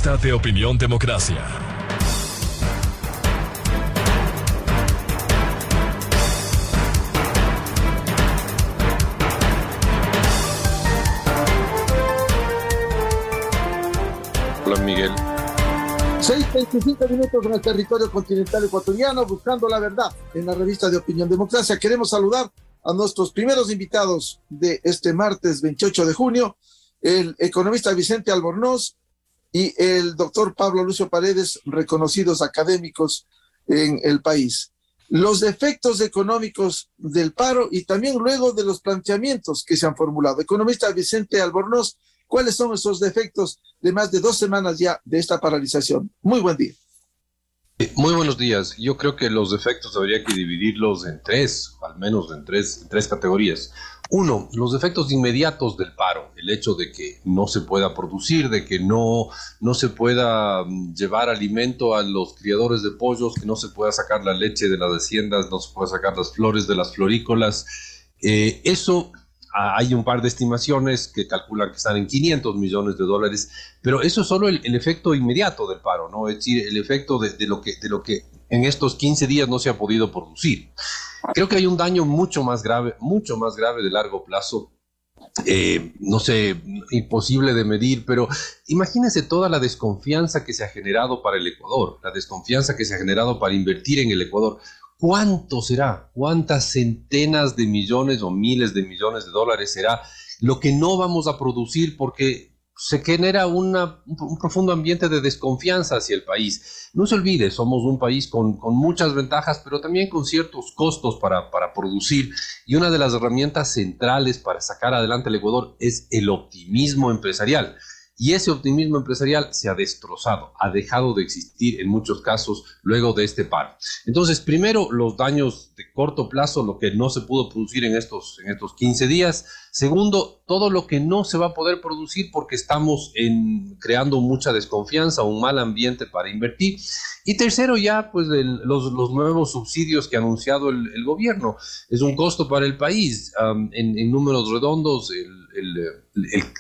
De Opinión Democracia. Hola, Miguel. 6:25 en el territorio continental ecuatoriano, buscando la verdad en la revista de Opinión Democracia. Queremos saludar a nuestros primeros invitados de este martes 28 de junio, el economista Vicente Albornoz y el doctor Pablo Lucio Paredes, reconocidos académicos en el país. Los efectos económicos del paro y también luego de los planteamientos que se han formulado. Economista Vicente Albornoz, ¿cuáles son esos efectos de más de 2 semanas ya de esta paralización? Muy buen día. Muy buenos días. Yo creo que los efectos habría que dividirlos en tres, al menos en tres categorías. Uno, los efectos inmediatos del paro, el hecho de que no se pueda producir, de que no se pueda llevar alimento a los criadores de pollos, que no se pueda sacar la leche de las haciendas, no se pueda sacar las flores de las florícolas. Eso, hay un par de estimaciones que calculan que están en $500 millones, pero eso es solo el efecto inmediato del paro, ¿no? Es decir, el efecto de lo que en estos 15 días no se ha podido producir. Creo que hay un daño mucho más grave de largo plazo, no sé, imposible de medir, pero imagínense toda la desconfianza que se ha generado para el Ecuador, la desconfianza que se ha generado para invertir en el Ecuador. ¿Cuánto será? ¿Cuántas centenas de millones o miles de millones de dólares será lo que no vamos a producir porque se genera un profundo ambiente de desconfianza hacia el país? No se olvide, somos un país con muchas ventajas, pero también con ciertos costos para producir, y una de las herramientas centrales para sacar adelante el Ecuador es el optimismo empresarial. Y ese optimismo empresarial se ha destrozado, ha dejado de existir en muchos casos luego de este paro. Entonces, primero, los daños de corto plazo, lo que no se pudo producir en estos 15 días. Segundo, todo lo que no se va a poder producir porque estamos creando mucha desconfianza, un mal ambiente para invertir. Y tercero, ya pues los nuevos subsidios que ha anunciado el gobierno. Es un costo para el país. En números redondos, el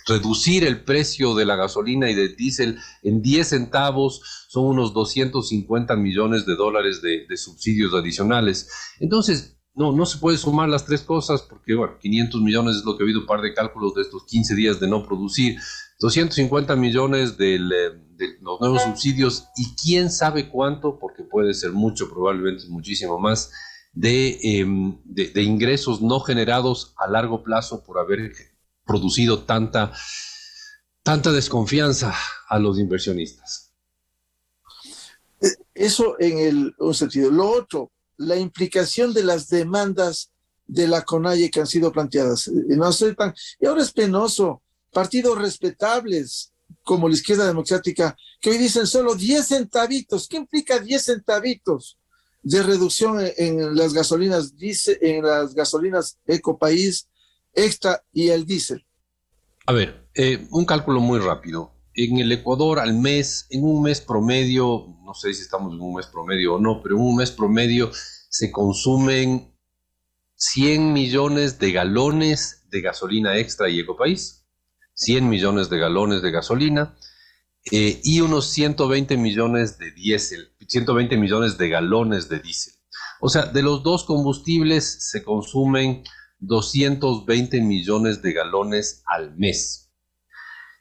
reducir el precio de la gasolina y del diésel en 10 centavos son unos $250 millones de subsidios adicionales. Entonces, no se puede sumar las tres cosas porque, bueno, 500 millones es lo que ha habido, un par de cálculos de estos 15 días de no producir, 250 millones de los nuevos subsidios y quién sabe cuánto, porque puede ser mucho, probablemente muchísimo más, de ingresos no generados a largo plazo por haber producido tanta desconfianza a los inversionistas. Eso en un sentido. Lo otro, la implicación de las demandas de la CONAIE que han sido planteadas. No aceptan. Y ahora es penoso. Partidos respetables como la Izquierda Democrática, que hoy dicen solo 10 centavitos. ¿Qué implica 10 centavitos de reducción en las gasolinas, en las gasolinas Ecopaís, Extra y el diésel? A ver, un cálculo muy rápido. En el Ecuador al mes, en un mes promedio, no sé si estamos en un mes promedio o no, pero en un mes promedio se consumen 100 millones de galones de gasolina Extra y Ecopaís, 100 millones de galones de gasolina y unos 120 millones de diésel, 120 millones de galones de diésel. O sea, de los dos combustibles se consumen 220 millones de galones al mes.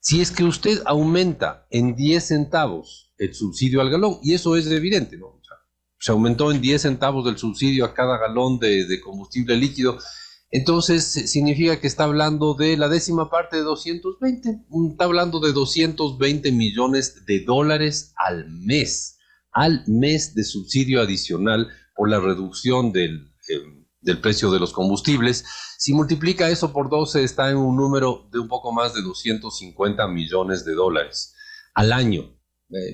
Si es que usted aumenta en 10 centavos el subsidio al galón, y eso es evidente, ¿no? O sea, se aumentó en 10 centavos del subsidio a cada galón de combustible líquido, entonces significa que está hablando de la décima parte de 220, está hablando de 220 millones de dólares al mes de subsidio adicional por la reducción del precio de los combustibles. Si multiplica eso por 12, está en un número de un poco más de 250 millones de dólares al año.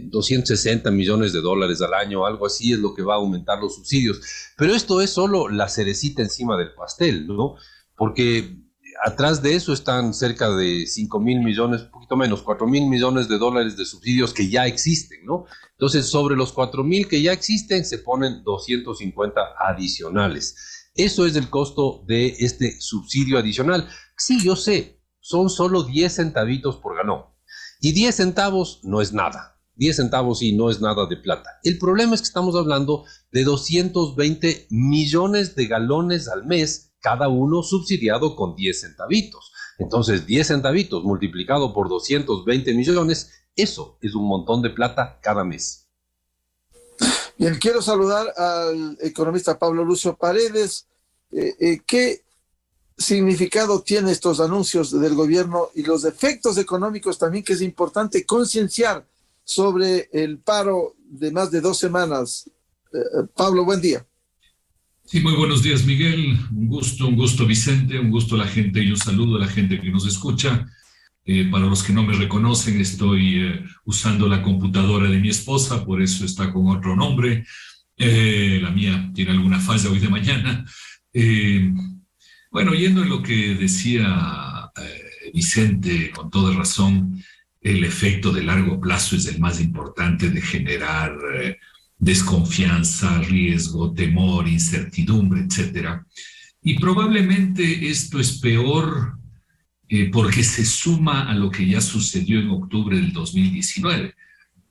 260 millones de dólares al año, algo así es lo que va a aumentar los subsidios. Pero esto es solo la cerecita encima del pastel, ¿no? Porque atrás de eso están cerca de 5,000 millones, un poquito menos, 4,000 millones de dólares de subsidios que ya existen, ¿no? Entonces, sobre los 4,000 que ya existen, se ponen 250 adicionales. Eso es el costo de este subsidio adicional. Sí, yo sé, son solo 10 centavitos por galón. Y 10 centavos no es nada. 10 centavos y no es nada de plata. El problema es que estamos hablando de 220 millones de galones al mes, cada uno subsidiado con 10 centavitos. Entonces, 10 centavitos multiplicado por 220 millones, eso es un montón de plata cada mes. Bien, quiero saludar al economista Pablo Lucio Paredes. ¿Qué significado tienen estos anuncios del gobierno y los efectos económicos también, que es importante concienciar sobre el paro de más de 2 semanas? Pablo, buen día. Sí, muy buenos días, Miguel. Un gusto, Vicente, un gusto a la gente y un saludo a la gente que nos escucha. Para los que no me reconocen, estoy usando la computadora de mi esposa, por eso está con otro nombre. La mía tiene alguna falla hoy de mañana. Bueno, yendo en lo que decía Vicente, con toda razón, el efecto de largo plazo es el más importante de generar desconfianza, riesgo, temor, incertidumbre, etcétera. Y probablemente esto es peor porque se suma a lo que ya sucedió en octubre del 2019. Es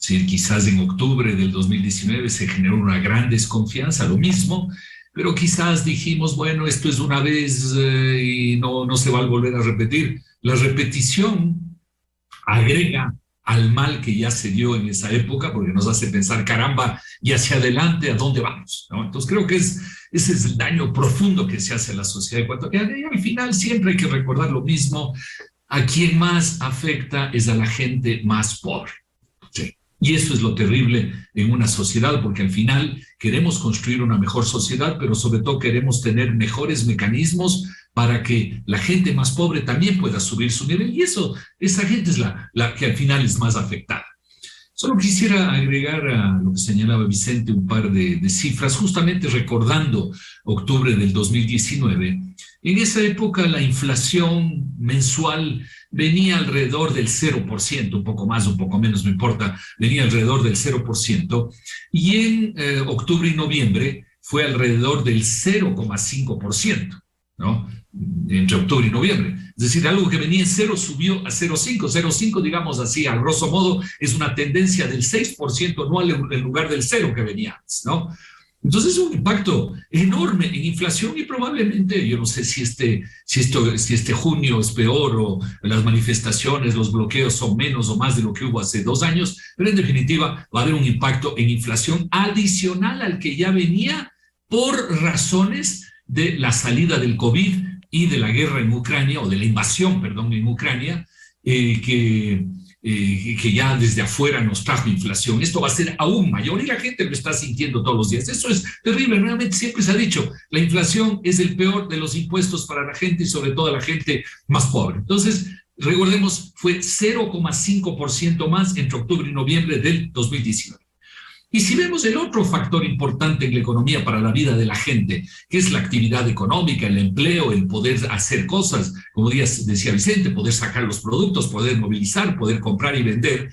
decir, quizás en octubre del 2019 se generó una gran desconfianza, lo mismo, pero quizás dijimos, bueno, esto es una vez y no se va a volver a repetir. La repetición agrega al mal que ya se dio en esa época, porque nos hace pensar, caramba, y hacia adelante, ¿a dónde vamos? ¿No? Entonces creo que ese es el daño profundo que se hace a la sociedad ecuatoriana, y al final siempre hay que recordar lo mismo: a quien más afecta es a la gente más pobre. Sí. Y eso es lo terrible en una sociedad, porque al final queremos construir una mejor sociedad, pero sobre todo queremos tener mejores mecanismos para que la gente más pobre también pueda subir su nivel, y esa gente es la que al final es más afectada. Solo quisiera agregar a lo que señalaba Vicente un par de cifras, justamente recordando octubre del 2019. En esa época la inflación mensual venía alrededor del 0%, un poco más, un poco menos, no importa, venía alrededor del 0%, y en octubre y noviembre fue alrededor del 0,5%, ¿no? Entre octubre y noviembre. Es decir, algo que venía en 0 subió a 0,5. 0,5, digamos así, a grosso modo, es una tendencia del 6% anual en lugar del 0 que venía antes, ¿no? Entonces es un impacto enorme en inflación, y probablemente, yo no sé si este junio es peor, o las manifestaciones, los bloqueos son menos o más de lo que hubo hace 2 años, pero en definitiva va a haber un impacto en inflación adicional al que ya venía por razones de la salida del COVID y de la guerra en Ucrania, o de la invasión, perdón, en Ucrania, que ya desde afuera nos trajo inflación. Esto va a ser aún mayor y la gente lo está sintiendo todos los días. Eso es terrible. Realmente siempre se ha dicho, la inflación es el peor de los impuestos para la gente, y sobre todo a la gente más pobre. Entonces, recordemos, fue 0,5% más entre octubre y noviembre del 2019. Y si vemos el otro factor importante en la economía para la vida de la gente, que es la actividad económica, el empleo, el poder hacer cosas, como decía Vicente, poder sacar los productos, poder movilizar, poder comprar y vender,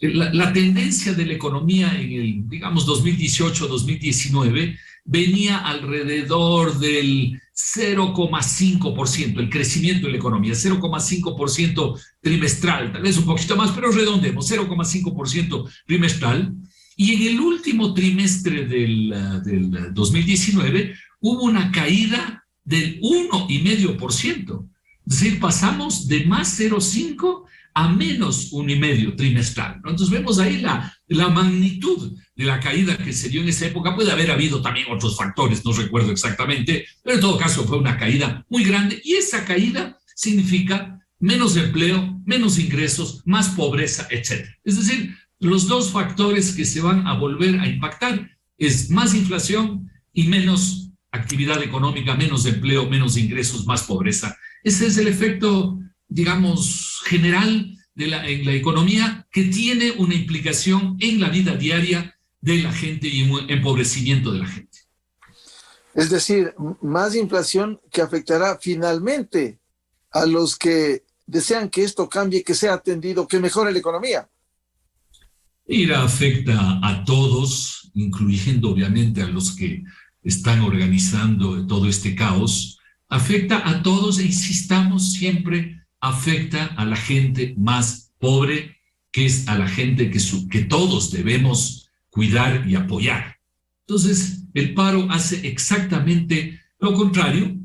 la tendencia de la economía en el, digamos, 2018-2019 venía alrededor del 0,5%, el crecimiento de la economía, 0,5% trimestral, tal vez un poquito más, pero redondemos, 0,5% trimestral. Y en el último trimestre del 2019 hubo una caída del 1,5%. Es decir, pasamos de más 0,5 a menos 1,5 trimestral, ¿no? Entonces vemos ahí la magnitud de la caída que se dio en esa época. Puede haber habido también otros factores, no recuerdo exactamente, pero en todo caso fue una caída muy grande, y esa caída significa menos empleo, menos ingresos, más pobreza, etc. Es decir, los dos factores que se van a volver a impactar es más inflación y menos actividad económica, menos empleo, menos ingresos, más pobreza. Ese es el efecto, digamos, general en la economía, que tiene una implicación en la vida diaria de la gente y un empobrecimiento de la gente. Es decir, más inflación que afectará finalmente a los que desean que esto cambie, que sea atendido, que mejore la economía. IRA afecta a todos, incluyendo obviamente a los que están organizando todo este caos. Afecta a todos, e insistamos siempre, afecta a la gente más pobre, que es a la gente que todos debemos cuidar y apoyar. Entonces, el paro hace exactamente lo contrario,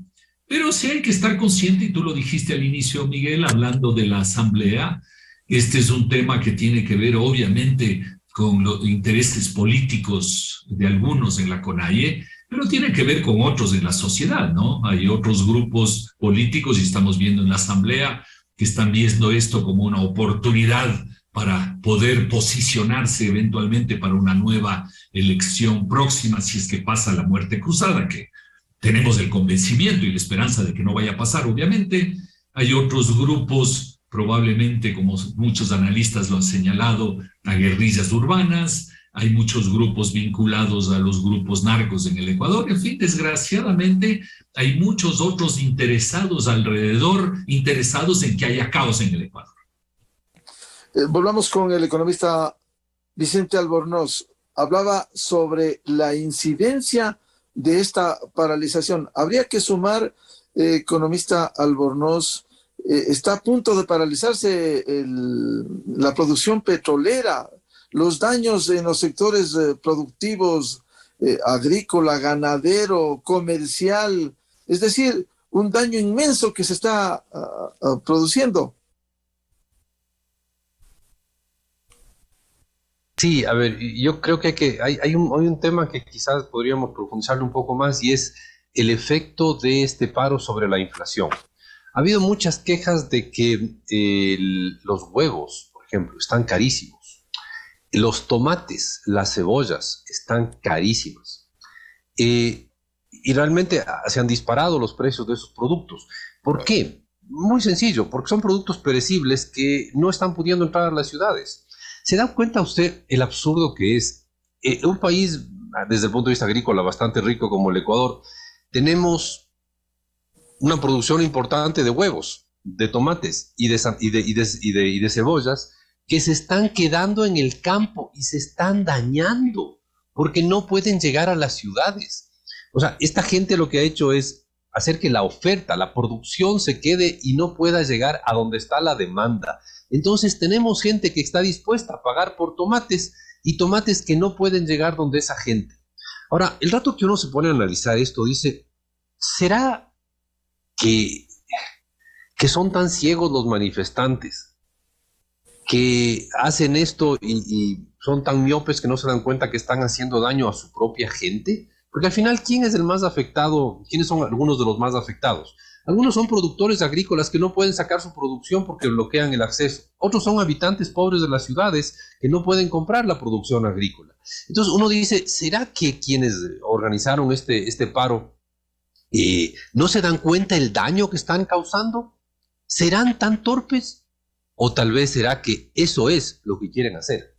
pero sí hay que estar consciente, y tú lo dijiste al inicio, Miguel, hablando de la asamblea. Este es un tema que tiene que ver, obviamente, con los intereses políticos de algunos en la CONAIE, pero tiene que ver con otros en la sociedad, ¿no? Hay otros grupos políticos, y estamos viendo en la asamblea, que están viendo esto como una oportunidad para poder posicionarse eventualmente para una nueva elección próxima, si es que pasa la muerte cruzada, que tenemos el convencimiento y la esperanza de que no vaya a pasar, obviamente. Hay otros grupos, probablemente, como muchos analistas lo han señalado, a guerrillas urbanas. Hay muchos grupos vinculados a los grupos narcos en el Ecuador. En fin, desgraciadamente, hay muchos otros interesados alrededor, interesados en que haya caos en el Ecuador. Volvamos con el economista Vicente Albornoz. Hablaba sobre la incidencia de esta paralización. Habría que sumar, economista Albornoz, está a punto de paralizarse la producción petrolera, los daños en los sectores productivos, agrícola, ganadero, comercial, es decir, un daño inmenso que se está produciendo. Sí, a ver, yo creo que hay un tema que quizás podríamos profundizarlo un poco más, y es el efecto de este paro sobre la inflación. Ha habido muchas quejas de que los huevos, por ejemplo, están carísimos. Los tomates, las cebollas están carísimas. Y realmente se han disparado los precios de esos productos. ¿Por qué? Muy sencillo, porque son productos perecibles que no están pudiendo entrar a las ciudades. ¿Se da cuenta usted el absurdo que es? Un país, desde el punto de vista agrícola, bastante rico como el Ecuador, tenemos una producción importante de huevos, de tomates y de cebollas que se están quedando en el campo y se están dañando porque no pueden llegar a las ciudades. O sea, esta gente lo que ha hecho es hacer que la oferta, la producción se quede y no pueda llegar a donde está la demanda. Entonces tenemos gente que está dispuesta a pagar por tomates, y tomates que no pueden llegar donde esa gente. Ahora, el rato que uno se pone a analizar esto, dice, ¿será que son tan ciegos los manifestantes que hacen esto y son tan miopes que no se dan cuenta que están haciendo daño a su propia gente? Porque al final, ¿quién es el más afectado? ¿Quiénes son algunos de los más afectados? Algunos son productores agrícolas que no pueden sacar su producción porque bloquean el acceso. Otros son habitantes pobres de las ciudades que no pueden comprar la producción agrícola. Entonces uno dice, ¿será que quienes organizaron este paro no se dan cuenta del daño que están causando? ¿Serán tan torpes? ¿O tal vez será que eso es lo que quieren hacer?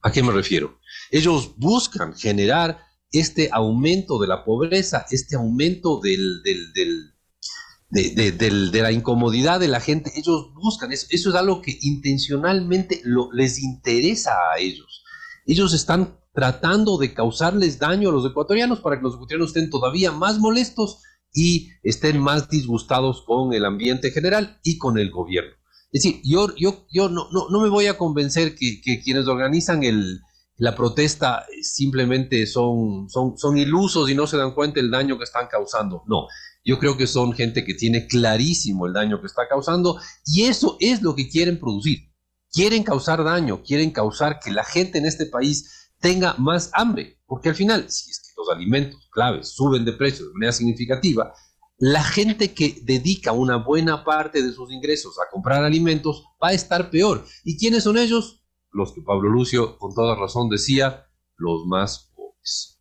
¿A qué me refiero? Ellos buscan generar este aumento de la pobreza, este aumento de la incomodidad de la gente. Ellos buscan eso. Eso es algo que intencionalmente les interesa a ellos. Ellos están tratando de causarles daño a los ecuatorianos para que los ecuatorianos estén todavía más molestos y estén más disgustados con el ambiente general y con el gobierno. Es decir, yo no me voy a convencer que quienes organizan la protesta simplemente son ilusos y no se dan cuenta del daño que están causando. No, yo creo que son gente que tiene clarísimo el daño que está causando, y eso es lo que quieren producir. Quieren causar daño, quieren causar que la gente en este país tenga más hambre, porque al final, si es que los alimentos claves suben de precio de manera significativa, la gente que dedica una buena parte de sus ingresos a comprar alimentos va a estar peor. ¿Y quiénes son ellos? Los que Pablo Lucio, con toda razón, decía, los más pobres.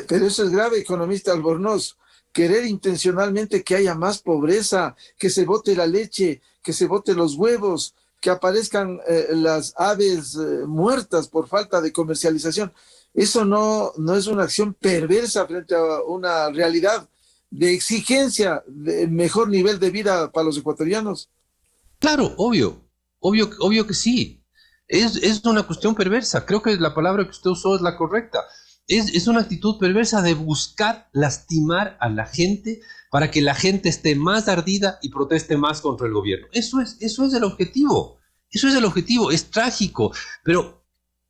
Pero eso es grave, economista Albornoz. Querer intencionalmente que haya más pobreza, que se bote la leche, que se bote los huevos, que aparezcan las aves muertas por falta de comercialización. Eso no es una acción perversa frente a una realidad de exigencia de mejor nivel de vida para los ecuatorianos. Claro, obvio que sí. Es una cuestión perversa. Creo que la palabra que usted usó es la correcta. Es una actitud perversa de buscar lastimar a la gente para que la gente esté más ardida y proteste más contra el gobierno. Eso es el objetivo. Eso es el objetivo, es trágico, pero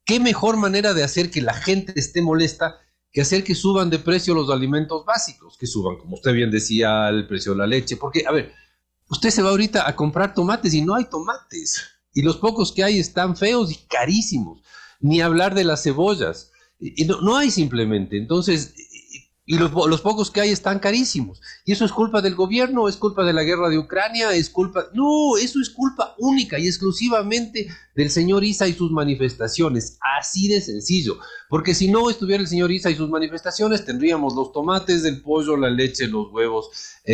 qué mejor manera de hacer que la gente esté molesta que hacer que suban de precio los alimentos básicos, que suban, como usted bien decía, el precio de la leche, porque, a ver, usted se va ahorita a comprar tomates y no hay tomates, y los pocos que hay están feos y carísimos, ni hablar de las cebollas, y no hay simplemente, entonces, y los pocos que hay están carísimos, y eso es culpa del gobierno, es culpa de la guerra de Ucrania, no, eso es culpa única y exclusivamente del señor Issa y sus manifestaciones, así de sencillo, porque si no estuviera el señor Issa y sus manifestaciones, tendríamos los tomates, el pollo, la leche, los huevos,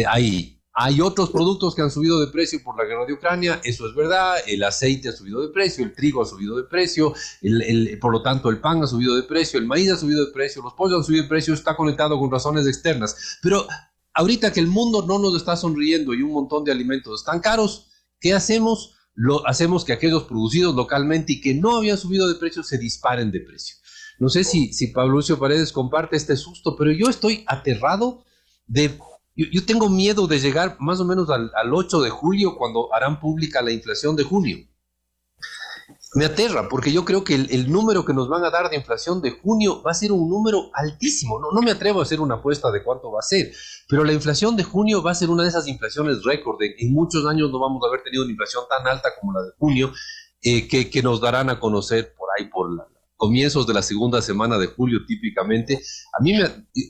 ahí. Hay otros productos que han subido de precio por la guerra de Ucrania, eso es verdad, el aceite ha subido de precio, el trigo ha subido de precio, por lo tanto el pan ha subido de precio, el maíz ha subido de precio, los pollos han subido de precio, está conectado con razones externas. Pero ahorita que el mundo no nos está sonriendo y un montón de alimentos están caros, ¿qué hacemos? Hacemos que aquellos producidos localmente y que no habían subido de precio se disparen de precio. No sé si Pablo Lucio Paredes comparte este susto, pero yo estoy aterrado de... Yo tengo miedo de llegar más o menos al 8 de julio cuando harán pública la inflación de junio. Me aterra porque yo creo que el número que nos van a dar de inflación de junio va a ser un número altísimo. No me atrevo a hacer una apuesta de cuánto va a ser, pero la inflación de junio va a ser una de esas inflaciones récord. En muchos años no vamos a haber tenido una inflación tan alta como la de junio, que nos darán a conocer por ahí, por comienzos de la segunda semana de julio típicamente.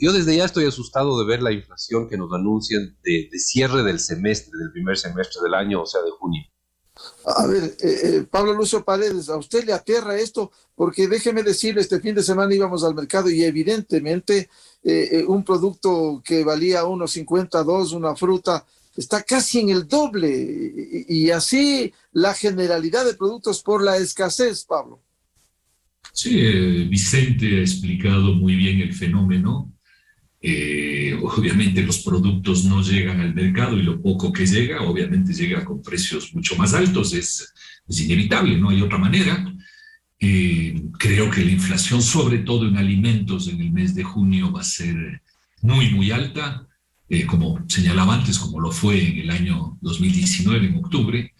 Yo desde ya estoy asustado de ver la inflación que nos anuncian de cierre del semestre, del primer semestre del año, o sea, de junio. A ver, Pablo Lucio Paredes, ¿a usted le aterra esto? Porque déjeme decirle, este fin de semana íbamos al mercado y evidentemente un producto que valía $1.52, una fruta, está casi en el doble. Y así la generalidad de productos por la escasez, Pablo. Sí, Vicente ha explicado muy bien el fenómeno. Obviamente los productos no llegan al mercado y lo poco que llega, obviamente llega con precios mucho más altos, es inevitable, no hay otra manera. Creo que la inflación, sobre todo en alimentos, en el mes de junio va a ser muy, muy alta, como señalaba antes, como lo fue en el año 2019, en octubre.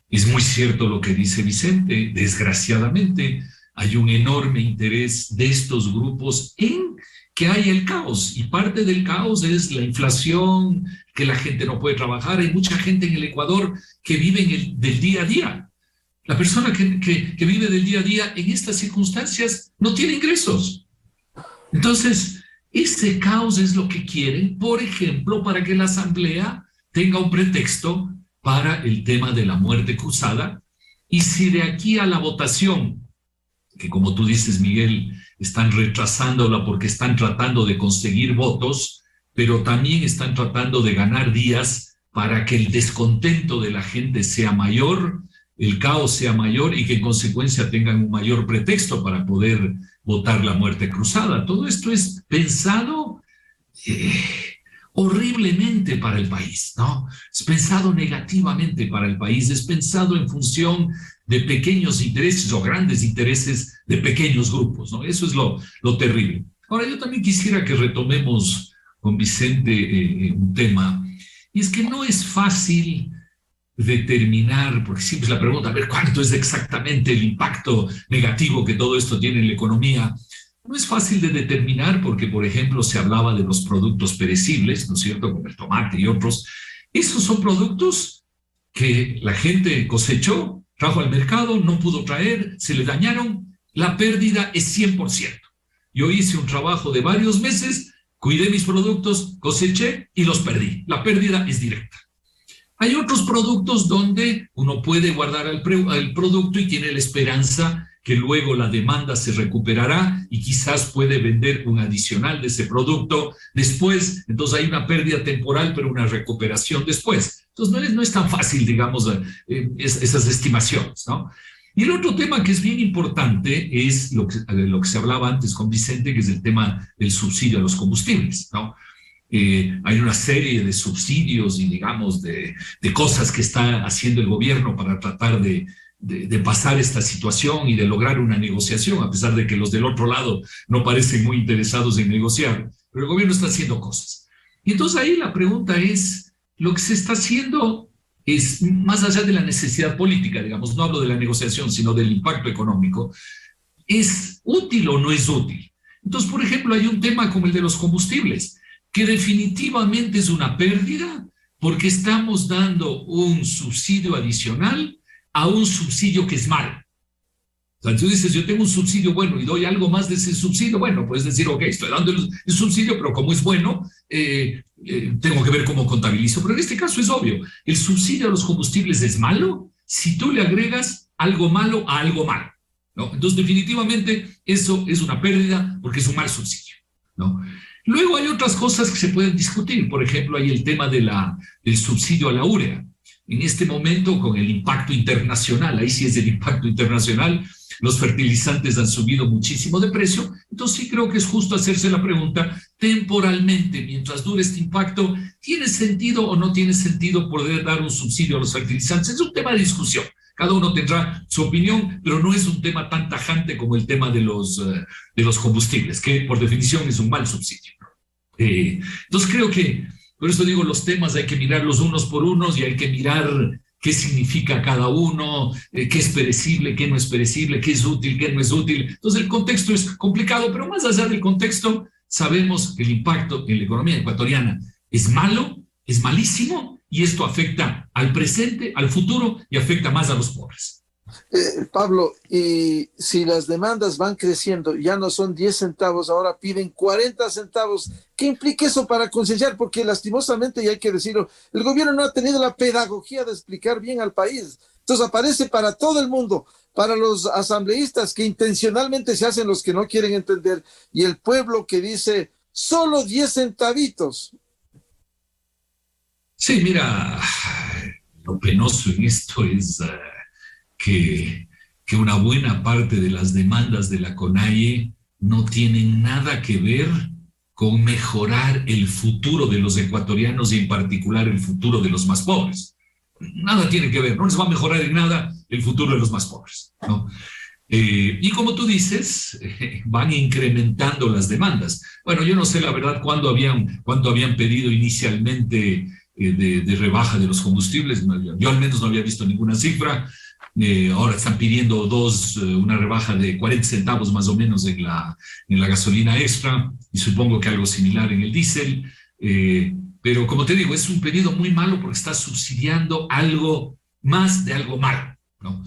Es muy cierto lo que dice Vicente, desgraciadamente, hay un enorme interés de estos grupos en que haya el caos, y parte del caos es la inflación, que la gente no puede trabajar. Hay mucha gente en el Ecuador que vive del día a día. La persona que vive del día a día en estas circunstancias no tiene ingresos. Entonces, ese caos es lo que quieren, por ejemplo, para que la Asamblea tenga un pretexto para el tema de la muerte cruzada, y si de aquí a la votación, que como tú dices, Miguel, están retrasándola porque están tratando de conseguir votos, pero también están tratando de ganar días para que el descontento de la gente sea mayor, el caos sea mayor y que en consecuencia tengan un mayor pretexto para poder votar la muerte cruzada. Todo esto es pensado horriblemente para el país, ¿no? Es pensado negativamente para el país, es pensado en función de pequeños intereses o grandes intereses de pequeños grupos, ¿no? Eso es lo terrible. Ahora, yo también quisiera que retomemos con Vicente un tema, y es que no es fácil determinar, porque siempre es la pregunta, a ver, ¿cuánto es exactamente el impacto negativo que todo esto tiene en la economía? No es fácil de determinar porque, por ejemplo, se hablaba de los productos perecibles, ¿no es cierto?, como el tomate y otros. Esos son productos que la gente cosechó, trajo al mercado, no pudo traer, se le dañaron, la pérdida es 100%. Yo hice un trabajo de varios meses, cuidé mis productos, coseché y los perdí. La pérdida es directa. Hay otros productos donde uno puede guardar el producto y tiene la esperanza que luego la demanda se recuperará y quizás puede vender un adicional de ese producto después. Entonces hay una pérdida temporal, pero una recuperación después. Entonces no es tan fácil, digamos, esas estimaciones, ¿no? Y el otro tema que es bien importante es lo que se hablaba antes con Vicente, que es el tema del subsidio a los combustibles, ¿no? Hay una serie de subsidios y, digamos, de cosas que está haciendo el gobierno para tratar de pasar esta situación y de lograr una negociación, a pesar de que los del otro lado no parecen muy interesados en negociar, pero el gobierno está haciendo cosas. Y entonces ahí la pregunta es, ¿lo que se está haciendo es más allá de la necesidad política, digamos, no hablo de la negociación, sino del impacto económico, ¿es útil o no es útil? Entonces, por ejemplo, hay un tema como el de los combustibles, que definitivamente es una pérdida porque estamos dando un subsidio adicional a un subsidio que es malo. O sea, tú dices, yo tengo un subsidio bueno y doy algo más de ese subsidio, bueno, puedes decir, ok, estoy dando el subsidio, pero como es bueno, tengo que ver cómo contabilizo. Pero en este caso es obvio, el subsidio a los combustibles es malo si tú le agregas algo malo a algo malo, ¿no? Entonces, definitivamente, eso es una pérdida porque es un mal subsidio, ¿no? Luego hay otras cosas que se pueden discutir. Por ejemplo, hay el tema del subsidio a la urea. En este momento, con el impacto internacional, ahí sí es el impacto internacional, los fertilizantes han subido muchísimo de precio. Entonces sí creo que es justo hacerse la pregunta, temporalmente, mientras dure este impacto, ¿tiene sentido o no tiene sentido poder dar un subsidio a los fertilizantes? Es un tema de discusión. Cada uno tendrá su opinión, pero no es un tema tan tajante como el tema de los combustibles, que por definición es un mal subsidio. Entonces creo que, por eso digo, los temas hay que mirarlos unos por unos y hay que mirar qué significa cada uno, qué es perecible, qué no es perecible, qué es útil, qué no es útil. Entonces el contexto es complicado, pero más allá del contexto, sabemos que el impacto en la economía ecuatoriana es malo, es malísimo, y esto afecta al presente, al futuro, y afecta más a los pobres. Pablo, y si las demandas van creciendo, ya no son 10 centavos, ahora piden 40 centavos, ¿qué implica eso para concienciar? Porque lastimosamente, y hay que decirlo, el gobierno no ha tenido la pedagogía de explicar bien al país. Entonces aparece para todo el mundo, para los asambleístas que intencionalmente se hacen los que no quieren entender, y el pueblo que dice, solo 10 centavitos. Sí, mira, lo penoso en esto es que una buena parte de las demandas de la CONAIE no tienen nada que ver con mejorar el futuro de los ecuatorianos y en particular el futuro de los más pobres. Nada tiene que ver, no les va a mejorar en nada el futuro de los más pobres, ¿no? Y como tú dices, van incrementando las demandas. Bueno, yo no sé la verdad cuánto habían pedido inicialmente de rebaja de los combustibles. Yo al menos no había visto ninguna cifra. Ahora están pidiendo una rebaja de 40 centavos más o menos en la gasolina extra, y supongo que algo similar en el diésel. Pero como te digo, es un pedido muy malo porque está subsidiando algo más de algo malo, ¿no?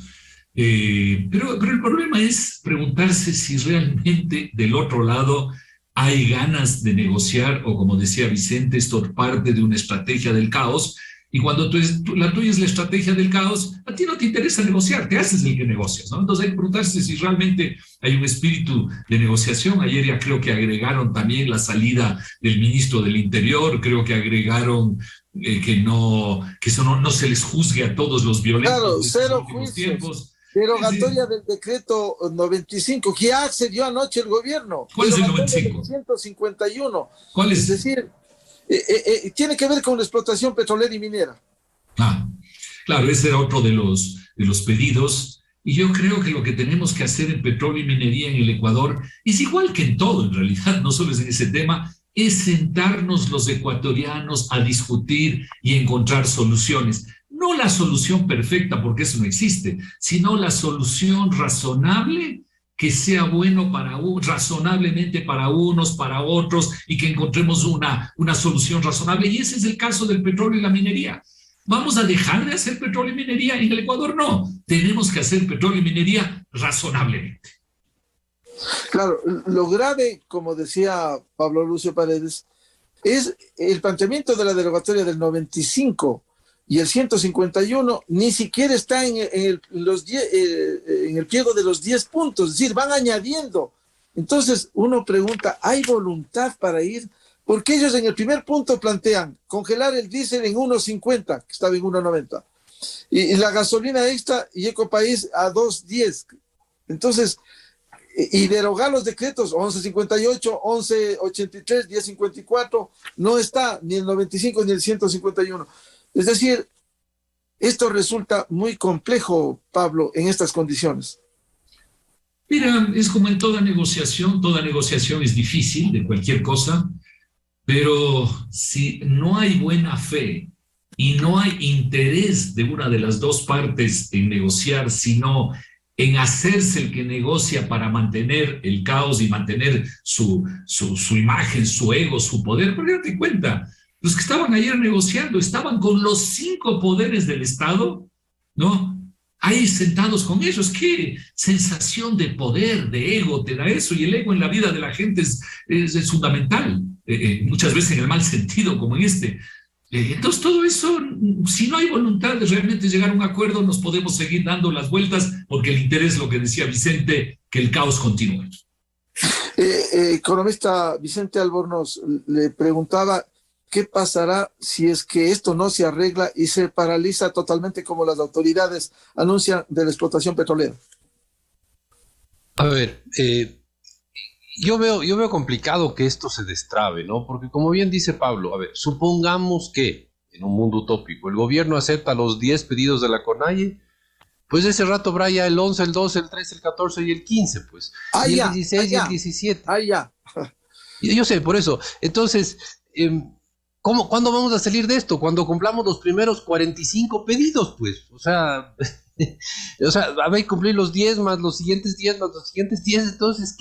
Pero el problema es preguntarse si realmente del otro lado hay ganas de negociar, o como decía Vicente, esto es parte de una estrategia del caos. Y cuando la tuya es la estrategia del caos, a ti no te interesa negociar, te haces el que negocias, ¿no? Entonces hay que preguntarse si realmente hay un espíritu de negociación. Ayer ya creo que agregaron también la salida del ministro del Interior, creo que agregaron que no se les juzgue a todos los violentos. Claro, de cero últimos juicios. Tiempos. Derogatoria del decreto 95, que ya accedió anoche el gobierno. ¿Cuál es el 95? 151. ¿Cuál es? Es decir, tiene que ver con la explotación petrolera y minera. Claro, ese era otro de los pedidos. Y yo creo que lo que tenemos que hacer en petróleo y minería en el Ecuador es igual que en todo, en realidad, no solo es en ese tema, es sentarnos los ecuatorianos a discutir y encontrar soluciones. No la solución perfecta, porque eso no existe, sino la solución razonable que sea bueno razonablemente para unos, para otros, y que encontremos una solución razonable. Y ese es el caso del petróleo y la minería. ¿Vamos a dejar de hacer petróleo y minería en el Ecuador? No, tenemos que hacer petróleo y minería razonablemente. Claro, lo grave, como decía Pablo Lucio Paredes, es el planteamiento de la derogatoria del 95 y el 151, ni siquiera está en el pliego de los 10 puntos, es decir, van añadiendo. Entonces uno pregunta, ¿hay voluntad para ir? Porque ellos en el primer punto plantean congelar el diésel en 1.50, que estaba en 1.90, y la gasolina extra y Ecopaís a 2.10. Entonces, y derogar los decretos 1158, 1183, 1054, no está ni el 95 ni el 151. Es decir, esto resulta muy complejo, Pablo, en estas condiciones. Mira, es como en toda negociación es difícil de cualquier cosa, pero si no hay buena fe y no hay interés de una de las dos partes en negociar, sino en hacerse el que negocia para mantener el caos y mantener su imagen, su ego, su poder. Porque date cuenta, los que estaban ayer negociando estaban con los 5 poderes del Estado, ¿no? Ahí sentados con ellos. ¿Qué sensación de poder, de ego te da eso? Y el ego en la vida de la gente es fundamental, muchas veces en el mal sentido como en este. Entonces todo eso, si no hay voluntad de realmente llegar a un acuerdo, nos podemos seguir dando las vueltas, porque el interés, lo que decía Vicente, que el caos continúe. Economista Vicente Albornoz le preguntaba qué pasará si es que esto no se arregla y se paraliza totalmente como las autoridades anuncian de la explotación petrolera. A ver, yo veo complicado que esto se destrabe, ¿no? Porque como bien dice Pablo, a ver, supongamos que en un mundo utópico el gobierno acepta los 10 pedidos de la CONAIE, pues ese rato habrá ya el 11, el 12, el 13, el 14 y el 15, pues. Y el 16 y el 17. Yo sé, por eso. Entonces, ¿cuándo vamos a salir de esto? Cuando cumplamos los primeros 45 pedidos, pues. O sea, a ver, cumplir los 10 más los siguientes 10 más los siguientes 10. Entonces,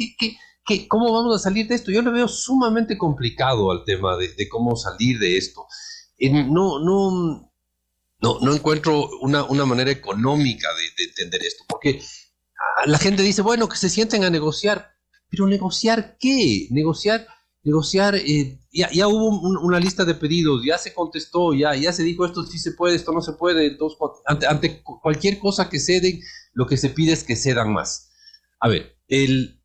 ¿cómo vamos a salir de esto? Yo le veo sumamente complicado al tema de cómo salir de esto. No encuentro una manera económica de entender esto, porque la gente dice, bueno, que se sienten a negociar, pero ¿negociar qué? Negociar, ya hubo una lista de pedidos, ya se contestó, ya se dijo esto sí se puede, esto no se puede, entonces ante cualquier cosa que ceden, lo que se pide es que cedan más. A ver, el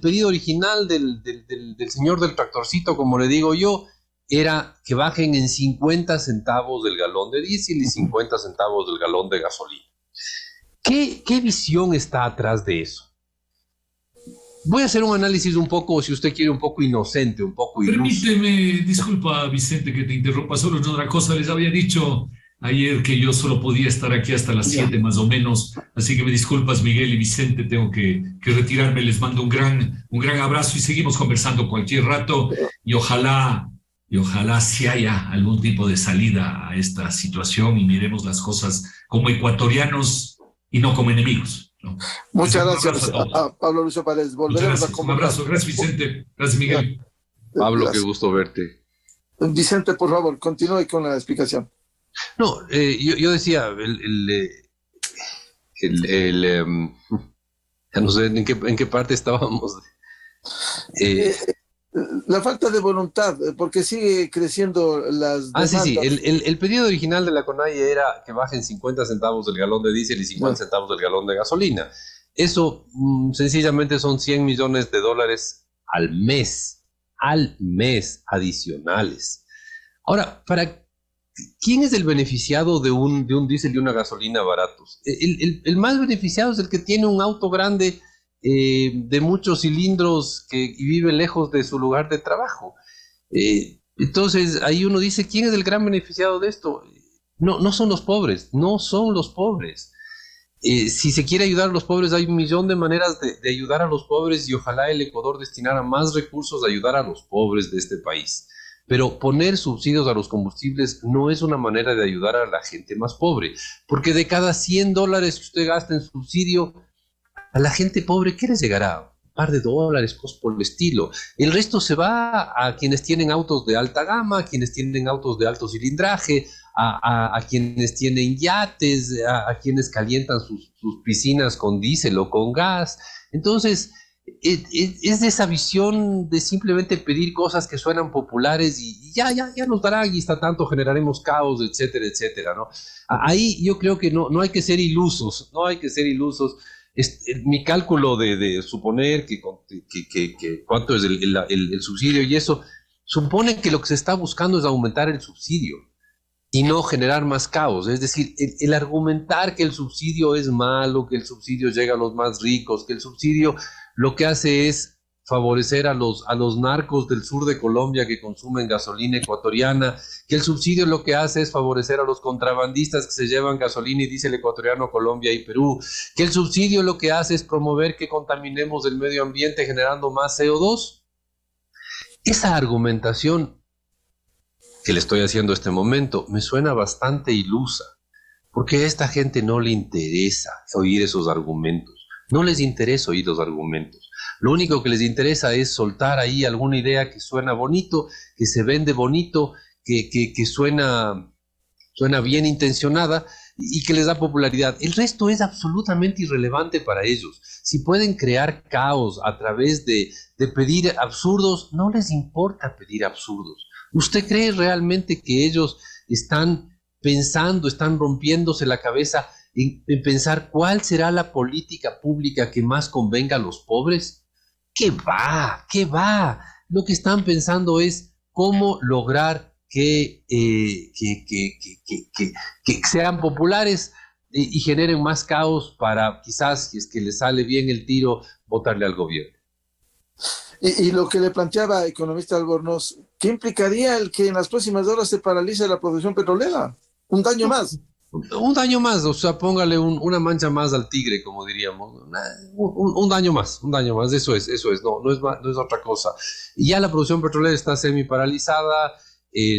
pedido original del señor del tractorcito, como le digo yo, era que bajen en 50 centavos del galón de diésel y 50 centavos del galón de gasolina. ¿Qué visión está atrás de eso? Voy a hacer un análisis un poco, si usted quiere, un poco inocente, un poco iluso. Permíteme, disculpa Vicente que te interrumpa, solo otra cosa, les había dicho ayer que yo solo podía estar aquí hasta las 7 más o menos, así que me disculpas Miguel y Vicente, tengo que retirarme, les mando un gran abrazo y seguimos conversando cualquier rato y ojalá si haya algún tipo de salida a esta situación y miremos las cosas como ecuatorianos y no como enemigos, ¿no? Muchas gracias a Pablo Lucio Paredes. Volveremos a conversar. Un abrazo, gracias Vicente, gracias Miguel. Pablo, gracias. Qué gusto verte. Vicente, por favor, continúe con la explicación. No, yo decía, ya no sé en qué parte estábamos. La falta de voluntad, porque sigue creciendo las demandas. Sí. El pedido original de la CONAIE era que bajen 50 centavos del galón de diésel y 50 centavos del galón de gasolina. Eso sencillamente son $100 millones al mes adicionales. Ahora, ¿quién es el beneficiado de un diésel y una gasolina baratos? El más beneficiado es el que tiene un auto grande de muchos cilindros y vive lejos de su lugar de trabajo. Entonces, ahí uno dice, ¿quién es el gran beneficiado de esto? No son los pobres, no son los pobres. Si se quiere ayudar a los pobres, hay 1.000.000 de maneras de ayudar a los pobres y ojalá el Ecuador destinara más recursos a ayudar a los pobres de este país. Pero poner subsidios a los combustibles no es una manera de ayudar a la gente más pobre, porque de cada $100 que usted gasta en subsidio, a la gente pobre, ¿qué les llegará? Un par de dólares, cosas por el estilo. El resto se va a quienes tienen autos de alta gama, a quienes tienen autos de alto cilindraje, a quienes tienen yates, a quienes calientan sus piscinas con diésel o con gas. Entonces, es de esa visión de simplemente pedir cosas que suenan populares y ya nos darán y está tanto, generaremos caos, etcétera, etcétera, ¿no? Ahí yo creo que no hay que ser ilusos, mi cálculo de suponer que cuánto es el subsidio y eso, supone que lo que se está buscando es aumentar el subsidio y no generar más caos. Es decir, el argumentar que el subsidio es malo, que el subsidio llega a los más ricos, que el subsidio lo que hace es favorecer a los narcos del sur de Colombia que consumen gasolina ecuatoriana, que el subsidio lo que hace es favorecer a los contrabandistas que se llevan gasolina y diésel ecuatoriano a Colombia y Perú, que el subsidio lo que hace es promover que contaminemos el medio ambiente generando más CO2. Esa argumentación que le estoy haciendo este momento me suena bastante ilusa, porque a esta gente no le interesa oír esos argumentos, no les interesa oír los argumentos. Lo único que les interesa es soltar ahí alguna idea que suena bonito, que se vende bonito, que suena bien intencionada y que les da popularidad. El resto es absolutamente irrelevante para ellos. Si pueden crear caos a través de pedir absurdos, no les importa pedir absurdos. ¿Usted cree realmente que ellos están pensando, están rompiéndose la cabeza en pensar cuál será la política pública que más convenga a los pobres? ¿Qué va? ¿Qué va? Lo que están pensando es cómo lograr que sean populares y generen más caos para quizás, si es que les sale bien el tiro, votarle al gobierno. Y lo que le planteaba economista Albornoz, ¿qué implicaría el que en las próximas horas se paralice la producción petrolera? Un daño más. Un daño más, o sea, póngale una mancha más al tigre, como diríamos. Un daño más, eso es, no es otra cosa. Y ya la producción petrolera está semi paralizada.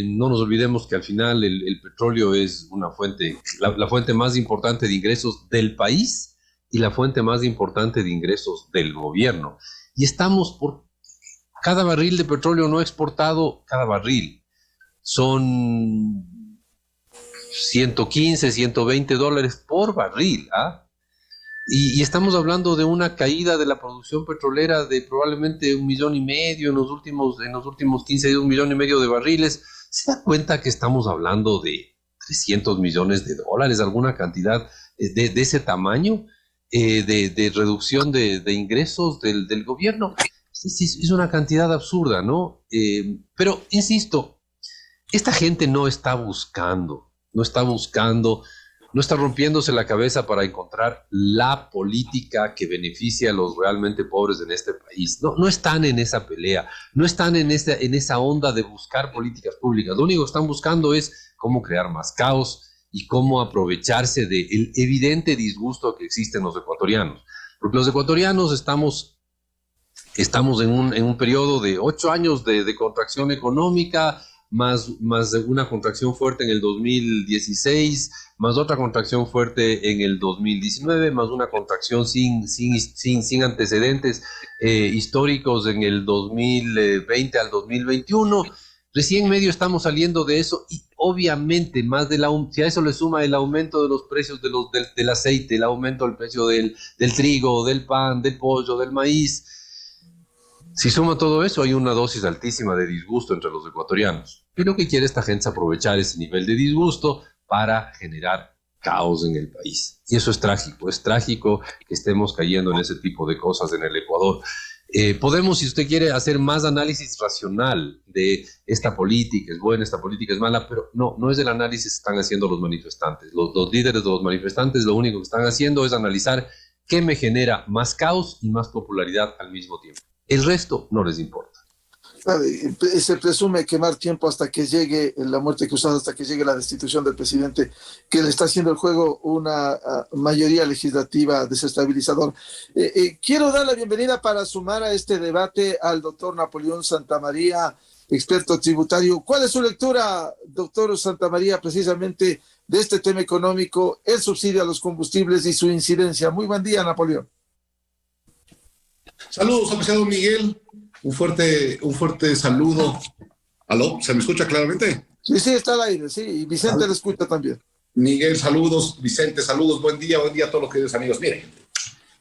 No nos olvidemos que al final el petróleo es una fuente, la fuente más importante de ingresos del país y la fuente más importante de ingresos del gobierno. Y estamos por cada barril de petróleo no exportado, cada barril son 115, 120 dólares por barril, ¿ah? Y estamos hablando de una caída de la producción petrolera de probablemente 1,5 millones en los últimos 15 días, 1,5 millones de barriles. ¿Se da cuenta que estamos hablando de 300 millones de dólares, alguna cantidad de ese tamaño de reducción de ingresos del gobierno? Es una cantidad absurda, ¿no? Pero, insisto, esta gente no está rompiéndose la cabeza para encontrar la política que beneficie a los realmente pobres en este país. No están en esa pelea, no están en esa onda de buscar políticas públicas. Lo único que están buscando es cómo crear más caos y cómo aprovecharse del evidente disgusto que existe en los ecuatorianos. Porque los ecuatorianos estamos en un periodo de 8 años de contracción económica, más una contracción fuerte en el 2016, más otra contracción fuerte en el 2019, más una contracción sin antecedentes históricos en el 2020 al 2021. Recién medio estamos saliendo de eso y obviamente si a eso le suma el aumento de los precios del aceite, el aumento del precio del trigo, del pan, del pollo, del maíz. Si suma todo eso, hay una dosis altísima de disgusto entre los ecuatorianos. Y lo que quiere esta gente es aprovechar ese nivel de disgusto para generar caos en el país. Y eso es trágico que estemos cayendo en ese tipo de cosas en el Ecuador. Podemos, si usted quiere, hacer más análisis racional de esta política, es buena, esta política es mala, pero no es el análisis que están haciendo los manifestantes. Los líderes de los manifestantes lo único que están haciendo es analizar qué me genera más caos y más popularidad al mismo tiempo. El resto no les importa. Se presume quemar tiempo hasta que llegue la muerte cruzada, hasta que llegue la destitución del presidente, que le está haciendo el juego una mayoría legislativa desestabilizador. Quiero dar la bienvenida para sumar a este debate al doctor Napoleón Santamaría, experto tributario. ¿Cuál es su lectura, doctor Santamaría, precisamente de este tema económico, el subsidio a los combustibles y su incidencia? Muy buen día, Napoleón. Saludos, apreciado Miguel. Un fuerte saludo. ¿Aló? ¿Se me escucha claramente? Sí, está al aire, sí. Y Vicente le escucha también. Miguel, saludos. Vicente, saludos. Buen día a todos los queridos amigos. Miren,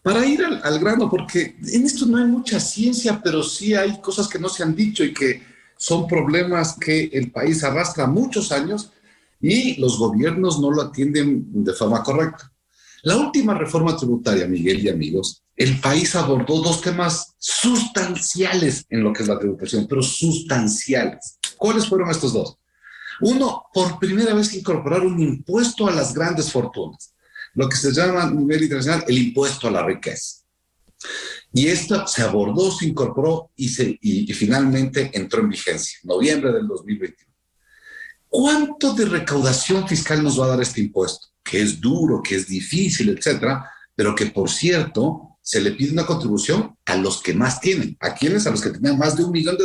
para ir al grano, porque en esto no hay mucha ciencia, pero sí hay cosas que no se han dicho y que son problemas que el país arrastra muchos años y los gobiernos no lo atienden de forma correcta. La última reforma tributaria, Miguel y amigos, el país abordó 2 temas sustanciales en lo que es la tributación, pero sustanciales. ¿Cuáles fueron estos 2? Uno, por primera vez incorporar un impuesto a las grandes fortunas, lo que se llama a nivel internacional el impuesto a la riqueza. Y esto se abordó, se incorporó y finalmente entró en vigencia, noviembre del 2021. ¿Cuánto de recaudación fiscal nos va a dar este impuesto? Que es duro, que es difícil, etcétera, pero que, por cierto, se le pide una contribución a los que más tienen. ¿A quiénes? A los que tenían más de $1 millón,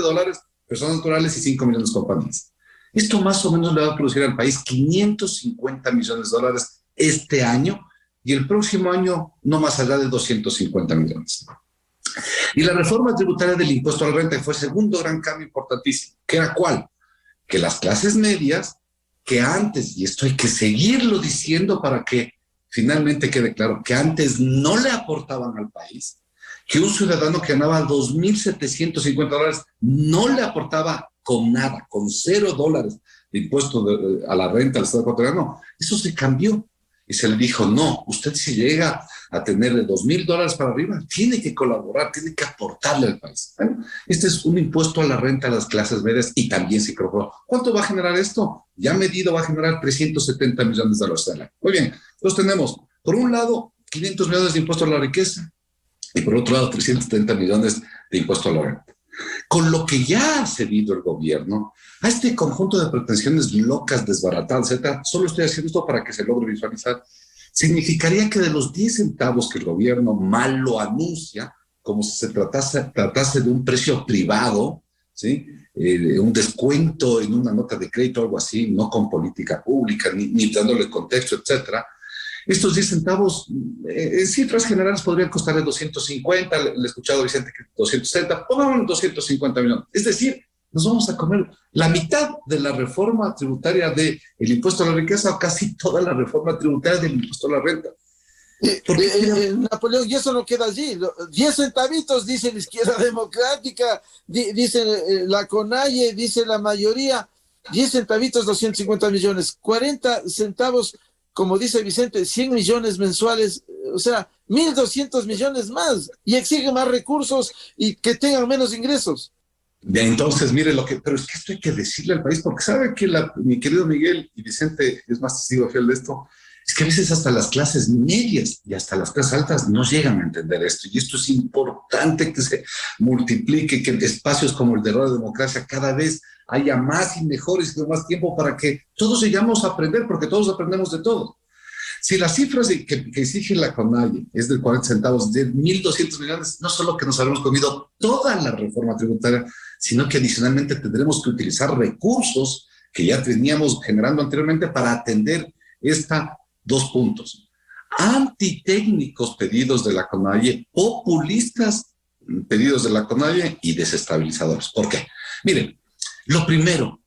personas naturales, y 5 millones compañías. Esto más o menos le va a producir al país 550 millones de dólares este año y el próximo año no más allá de 250 millones. Y la reforma tributaria del impuesto a la renta fue el segundo gran cambio importantísimo, que era ¿cuál? Que las clases medias, que antes, y esto hay que seguirlo diciendo para que finalmente quede claro, que antes no le aportaban al país, que un ciudadano que ganaba $2,750 no le aportaba con nada, con $0 de impuesto a la renta al Estado ecuatoriano. Eso se cambió y se le dijo, no, usted si llega a tener de $2,000 para arriba, tiene que colaborar, tiene que aportarle al país. Bueno, este es un impuesto a la renta a las clases medias y también se incorporó. ¿Cuánto va a generar esto? Ya medido va a generar $370 millones al año. Muy bien, entonces tenemos, por un lado, 500 millones de impuesto a la riqueza y por otro lado, 370 millones de impuesto a la renta. Con lo que ya ha cedido el gobierno a este conjunto de pretensiones locas, desbaratadas, etcétera, solo estoy haciendo esto para que se logre visualizar, significaría que de los 10 centavos que el gobierno mal lo anuncia, como si se tratase de un precio privado, ¿sí? Un descuento en una nota de crédito o algo así, no con política pública, ni dándole contexto, etcétera. Estos 10 centavos, en cifras generales, podrían costarle 250, le he escuchado a Vicente que 260, pongan 250 millones. Es decir, nos vamos a comer la mitad de la reforma tributaria del impuesto a la riqueza o casi toda la reforma tributaria del impuesto a la renta. Napoleón, y eso no queda allí. 10 centavitos, dice la izquierda democrática, dice la CONAIE, dice la mayoría. 10 centavitos, 250 millones. 40 centavos, como dice Vicente, 100 millones mensuales, o sea, 1.200 millones más, y exige más recursos y que tengan menos ingresos. Entonces, mire pero es que esto hay que decirle al país, porque sabe que mi querido Miguel y Vicente es más testigo fiel de esto, es que a veces hasta las clases medias y hasta las clases altas no llegan a entender esto, y esto es importante que se multiplique, que en espacios como el de Radio Democracia cada vez haya más y mejores y con más tiempo para que todos llegamos a aprender, porque todos aprendemos de todo. Si las cifras que exige la CONAIE es de 40 centavos, de 1.200 millones, no solo que nos habremos comido toda la reforma tributaria, sino que adicionalmente tendremos que utilizar recursos que ya teníamos generando anteriormente para atender dos puntos. Antitécnicos pedidos de la CONAIE, populistas pedidos de la CONAIE y desestabilizadores. ¿Por qué? Miren, lo primero,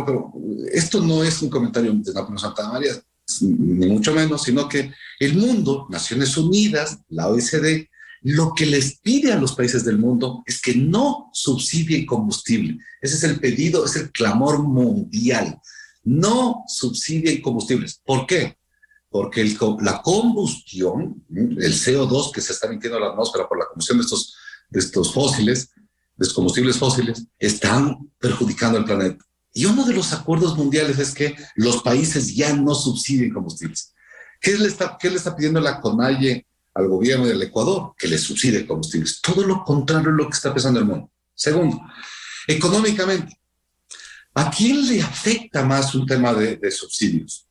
pero esto no es un comentario de Napoleón Santamaría, ni mucho menos, sino que el mundo, Naciones Unidas, la OECD, lo que les pide a los países del mundo es que no subsidien combustible. Ese es el pedido, es el clamor mundial. No subsidien combustibles. ¿Por qué? Porque la combustión, el CO2 que se está emitiendo a la atmósfera por la combustión de estos fósiles, de los combustibles fósiles, están perjudicando al planeta. Y uno de los acuerdos mundiales es que los países ya no subsidien combustibles. ¿Qué le está pidiendo la CONAIE al gobierno del Ecuador? Que le subsidie combustibles. Todo lo contrario es lo que está pensando el mundo. Segundo, económicamente, ¿a quién le afecta más un tema de subsidios?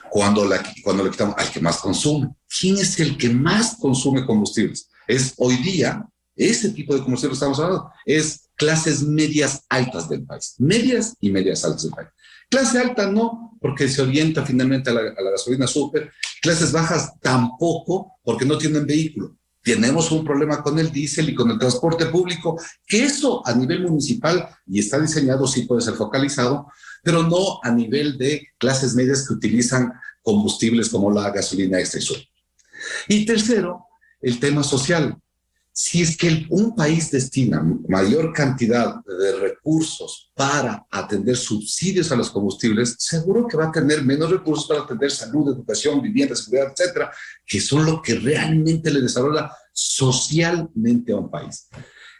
Cuando le quitamos al que más consume. ¿Quién es el que más consume combustibles? Es hoy día, ese tipo de combustibles que estamos hablando, es clases medias altas del país. Medias y medias altas del país. Clase alta no, porque se orienta finalmente a la gasolina súper. Clases bajas tampoco, porque no tienen vehículo. Tenemos un problema con el diésel y con el transporte público, que eso a nivel municipal, y está diseñado, sí puede ser focalizado, pero no a nivel de clases medias que utilizan combustibles como la gasolina extra y sur. Y tercero, el tema social. Si es que un país destina mayor cantidad de recursos para atender subsidios a los combustibles, seguro que va a tener menos recursos para atender salud, educación, vivienda, seguridad, etcétera, que son lo que realmente le desarrolla socialmente a un país.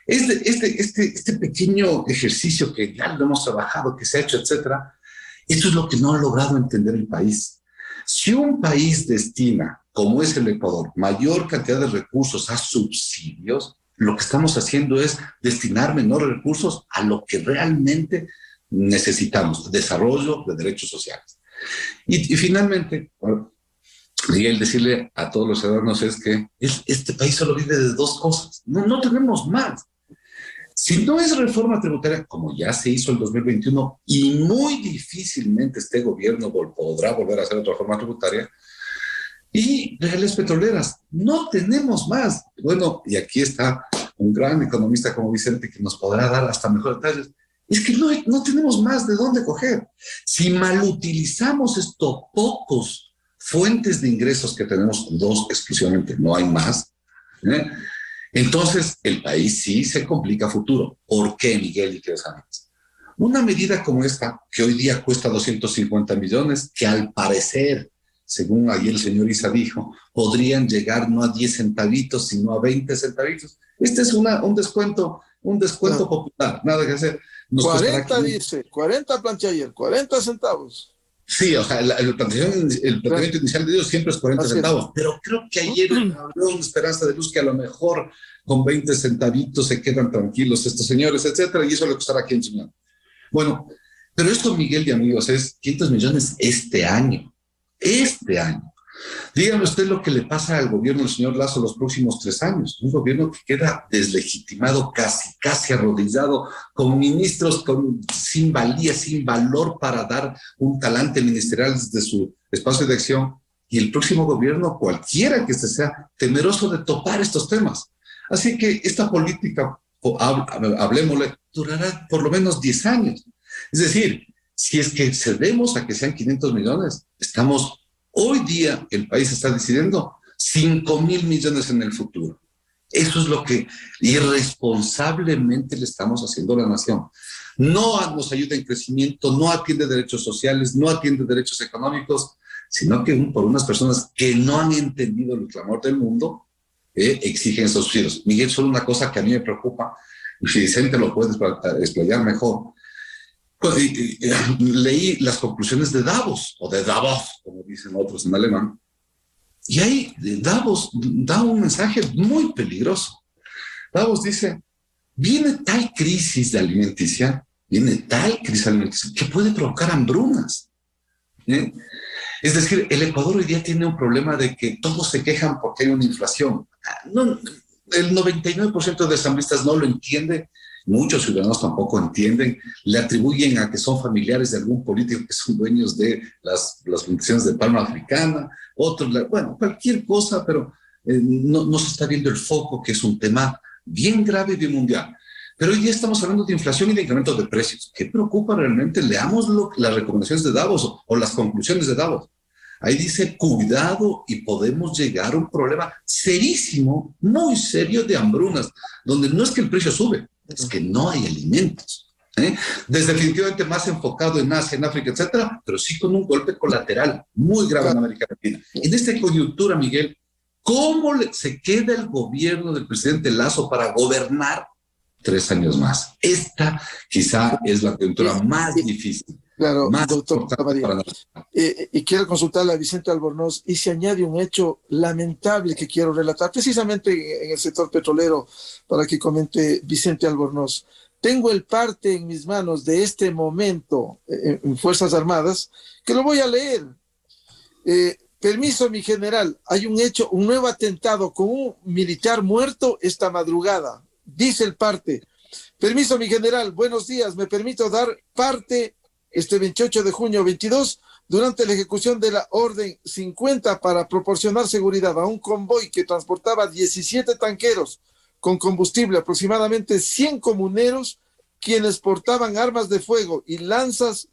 Este pequeño ejercicio que ya lo hemos trabajado, que se ha hecho, etcétera, esto es lo que no ha logrado entender el país. Si un país destina, como es el Ecuador, mayor cantidad de recursos a subsidios, lo que estamos haciendo es destinar menores recursos a lo que realmente necesitamos, desarrollo de derechos sociales. Y finalmente, Miguel, decirle a todos los ciudadanos es que este país solo vive de dos cosas, no tenemos más. Si no es reforma tributaria, como ya se hizo en 2021, y muy difícilmente este gobierno podrá volver a hacer otra reforma tributaria, y reales petroleras, no tenemos más. Bueno, y aquí está un gran economista como Vicente que nos podrá dar hasta mejores detalles. Es que no tenemos más de dónde coger. Si malutilizamos estos pocos fuentes de ingresos que tenemos, dos exclusivamente, no hay más, ¿eh? Entonces el país sí se complica a futuro. ¿Por qué, Miguel y queridos amigos? Una medida como esta, que hoy día cuesta 250 millones, que al parecer, según ayer el señor Isa dijo, podrían llegar no a 10 centavitos, sino a 20 centavitos. Este es un descuento popular, nada que hacer. 40 dice, 40 plantea ayer, 40 centavos. Sí, o sea, el planteamiento inicial de ellos siempre es 40 centavos, pero creo que ayer habló una esperanza de luz que a lo mejor con 20 centavitos se quedan tranquilos estos señores, etcétera, y eso le costará 500 millones. Bueno, pero esto, Miguel y amigos, es 500 millones este año. Dígame usted lo que le pasa al gobierno del señor Lasso los próximos 3 años. Un gobierno que queda deslegitimado, casi arrodillado, con ministros sin valía, sin valor para dar un talante ministerial desde su espacio de acción. Y el próximo gobierno, cualquiera que este sea, temeroso de topar estos temas. Así que esta política, hablemosle, durará por lo menos 10 años. Es decir, si es que cedemos a que sean 500 millones, hoy día el país está decidiendo 5,000 millones en el futuro. Eso es lo que irresponsablemente le estamos haciendo a la nación. No nos ayuda en crecimiento, no atiende derechos sociales, no atiende derechos económicos, sino que por unas personas que no han entendido el clamor del mundo, exigen esos subsidios. Miguel, solo una cosa que a mí me preocupa, y si Vicente lo puede explayar mejor. Leí las conclusiones de Davos, o de Davos, como dicen otros en alemán, y ahí Davos da un mensaje muy peligroso. Davos dice, viene tal crisis alimenticia que puede provocar hambrunas. Es decir, el Ecuador hoy día tiene un problema de que todos se quejan porque hay una inflación. No, el 99% de asambleístas no lo entiende. Muchos ciudadanos tampoco entienden, le atribuyen a que son familiares de algún político que son dueños de las plantaciones de palma africana, otros, bueno, cualquier cosa, pero no se está viendo el foco, que es un tema bien grave y bien mundial. Pero hoy día estamos hablando de inflación y de incremento de precios. ¿Qué preocupa realmente? Leamos las recomendaciones de Davos o las conclusiones de Davos. Ahí dice, cuidado y podemos llegar a un problema serísimo, muy serio de hambrunas, donde no es que el precio sube, es que no hay alimentos. Definitivamente más enfocado en Asia, en África, etcétera, pero sí con un golpe colateral muy grave en América Latina. En esta coyuntura, Miguel, ¿cómo se queda el gobierno del presidente Lasso para gobernar 3 años más? Esta quizá es la coyuntura más difícil. Claro, más doctor María. Y quiero consultarle a Vicente Albornoz, y se añade un hecho lamentable que quiero relatar, precisamente en el sector petrolero, para que comente Vicente Albornoz. Tengo el parte en mis manos de este momento en Fuerzas Armadas, que lo voy a leer. Permiso, mi general, hay un nuevo atentado con un militar muerto esta madrugada. Dice el parte. Permiso, mi general, buenos días, me permito dar parte este 28 de junio 22, durante la ejecución de la Orden 50 para proporcionar seguridad a un convoy que transportaba 17 tanqueros con combustible, aproximadamente 100 comuneros, quienes portaban armas de fuego y lanzas,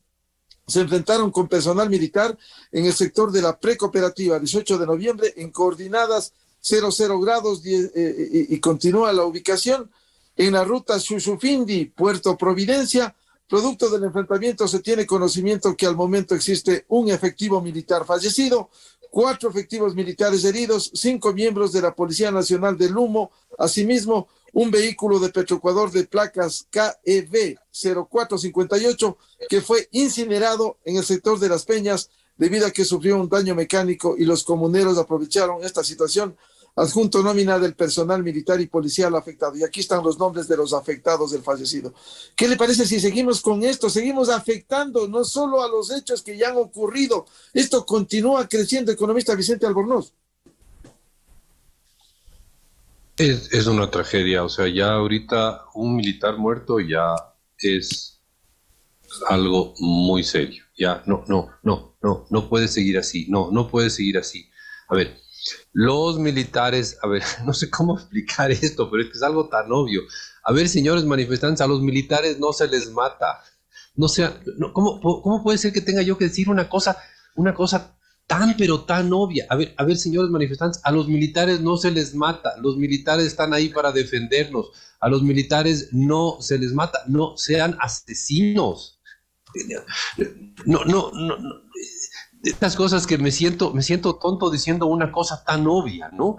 se enfrentaron con personal militar en el sector de la precooperativa 18 de noviembre en coordinadas 00 grados y continúa la ubicación en la ruta Xuxufindi, Puerto Providencia. Producto del enfrentamiento se tiene conocimiento que al momento existe un efectivo militar fallecido, 4 efectivos militares heridos, 5 miembros de la Policía Nacional del Humo, asimismo un vehículo de Petroecuador de placas KEV 0458 que fue incinerado en el sector de Las Peñas debido a que sufrió un daño mecánico y los comuneros aprovecharon esta situación. Adjunto nómina del personal militar y policial afectado. Y aquí están los nombres de los afectados del fallecido. ¿Qué le parece si seguimos con esto? Seguimos afectando no solo a los hechos que ya han ocurrido. Esto continúa creciendo, economista Vicente Albornoz. Es una tragedia, o sea, ya ahorita un militar muerto ya es algo muy serio. Ya, no puede seguir así, no puede seguir así. A ver, los militares, a ver, no sé cómo explicar esto, pero es que es algo tan obvio. A ver, señores manifestantes, a los militares no se les mata. No sea, no, ¿cómo puede ser que tenga yo que decir una cosa tan pero tan obvia? A ver, señores manifestantes, a los militares no se les mata. Los militares están ahí para defendernos. A los militares no se les mata. No sean asesinos. No. Estas cosas que me siento tonto diciendo una cosa tan obvia, ¿no?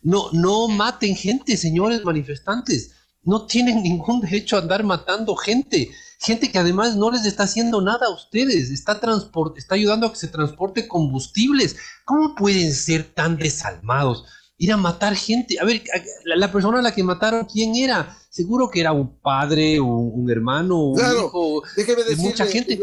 No maten gente, señores manifestantes. No tienen ningún derecho a andar matando gente. Gente que además no les está haciendo nada a ustedes. Está ayudando a que se transporte combustibles. ¿Cómo pueden ser tan desalmados? Ir a matar gente. A ver, la persona a la que mataron, ¿quién era? Seguro que era un padre, un hermano, un hijo de mucha gente.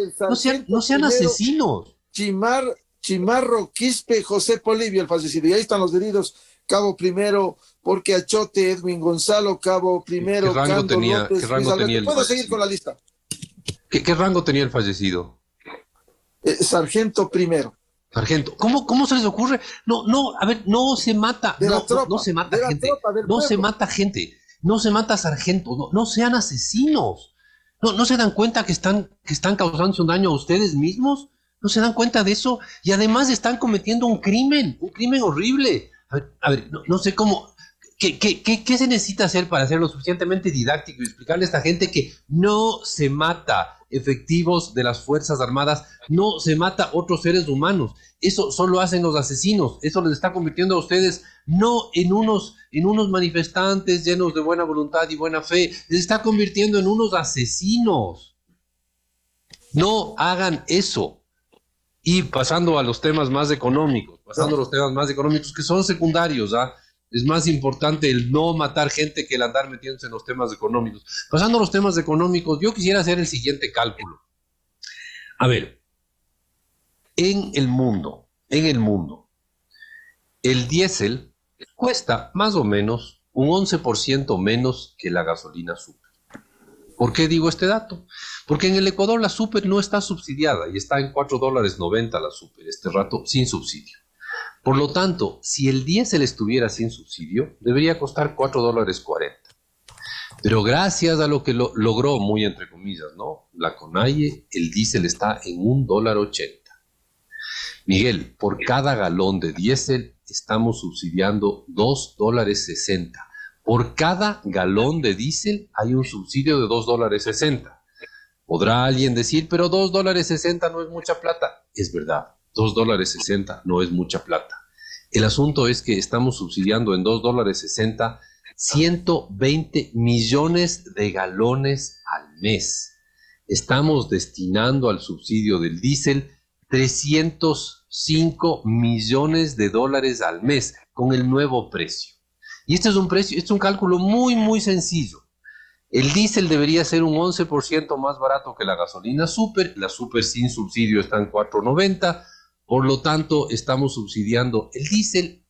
No sean asesinos. Chimarro Quispe José Polibio, el fallecido. Y ahí están los heridos. Cabo primero, porque Achote, Edwin Gonzalo, Cabo primero. ¿Qué rango tenía? ¿Qué rango tenía el ¿Puedo seguir con la lista? ¿Qué rango tenía el fallecido? Sargento primero. Sargento, ¿cómo se les ocurre? A ver, no se mata, no se mata gente, no se mata gente, no se mata sargentos, no sean asesinos, no se dan cuenta que están causando un daño a ustedes mismos, no se dan cuenta de eso, y además están cometiendo un crimen horrible. A ver, no sé cómo, ¿qué se necesita hacer para hacerlo suficientemente didáctico y explicarle a esta gente que no se mata efectivos de las Fuerzas Armadas, no se mata otros seres humanos? Eso solo hacen los asesinos. Eso les está convirtiendo a ustedes no en unos manifestantes llenos de buena voluntad y buena fe, les está convirtiendo en unos asesinos. No hagan eso. Y pasando a los temas más económicos, que son secundarios, ¿ah? Es más importante el no matar gente que el andar metiéndose en los temas económicos. Pasando a los temas económicos, yo quisiera hacer el siguiente cálculo. A ver, en el mundo, el diésel cuesta más o menos un 11% menos que la gasolina super. ¿Por qué digo este dato? Porque en el Ecuador la super no está subsidiada y está en $4.90 la super, este rato sin subsidio. Por lo tanto, si el diésel estuviera sin subsidio, debería costar $4.40. Pero gracias a lo que logró, muy entre comillas, ¿no?, la CONAIE, el diésel está en $1.80. Miguel, por cada galón de diésel estamos subsidiando $2.60. Por cada galón de diésel hay un subsidio de $2.60. Podrá alguien decir, pero $2.60 no es mucha plata. Es verdad. $2.60 no es mucha plata. El asunto es que estamos subsidiando en $2.60 120 millones de galones al mes. Estamos destinando al subsidio del diésel 305 millones de dólares al mes con el nuevo precio. Y este es un cálculo muy, muy sencillo. El diésel debería ser un 11% más barato que la gasolina super. La super sin subsidio está en $4.90. Por lo tanto, estamos subsidiando el diésel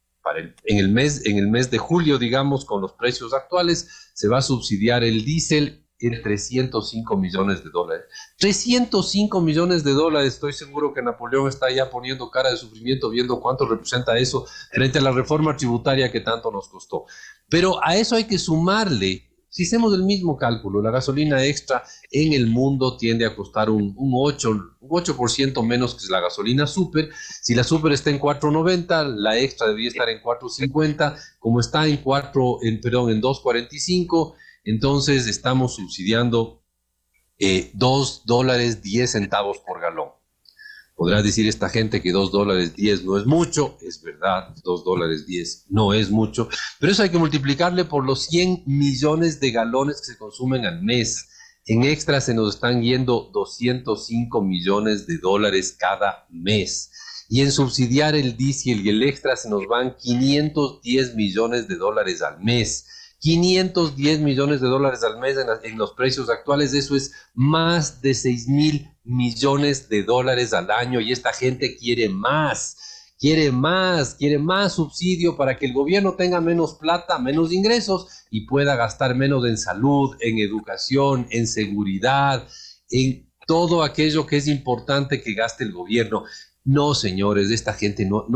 en el mes de julio, digamos, con los precios actuales, se va a subsidiar el diésel en $305 millones. 305 millones de dólares. Estoy seguro que Napoleón está ya poniendo cara de sufrimiento viendo cuánto representa eso frente a la reforma tributaria que tanto nos costó. Pero a eso hay que sumarle, si hacemos el mismo cálculo, la gasolina extra en el mundo tiende a costar un 8% menos que la gasolina super. Si la super está en $4.90, la extra debería estar en $4.50. Como está en $2.45, entonces estamos subsidiando $2.10 por galón. Podrá decir esta gente que $2.10 no es mucho. Es verdad, $2.10 no es mucho, pero eso hay que multiplicarle por los 100 millones de galones que se consumen al mes. En extra se nos están yendo $205 millones cada mes. Y en subsidiar el diésel y el extra se nos van $510 millones al mes. 510 millones de dólares al mes en los precios actuales. Eso es más de 6,000 millones de dólares al año, y esta gente quiere más. quiere más subsidio para que el gobierno tenga menos plata, menos ingresos y pueda gastar menos en salud, en educación, en seguridad, en todo aquello que es importante que gaste el gobierno. No, señores, esta gente no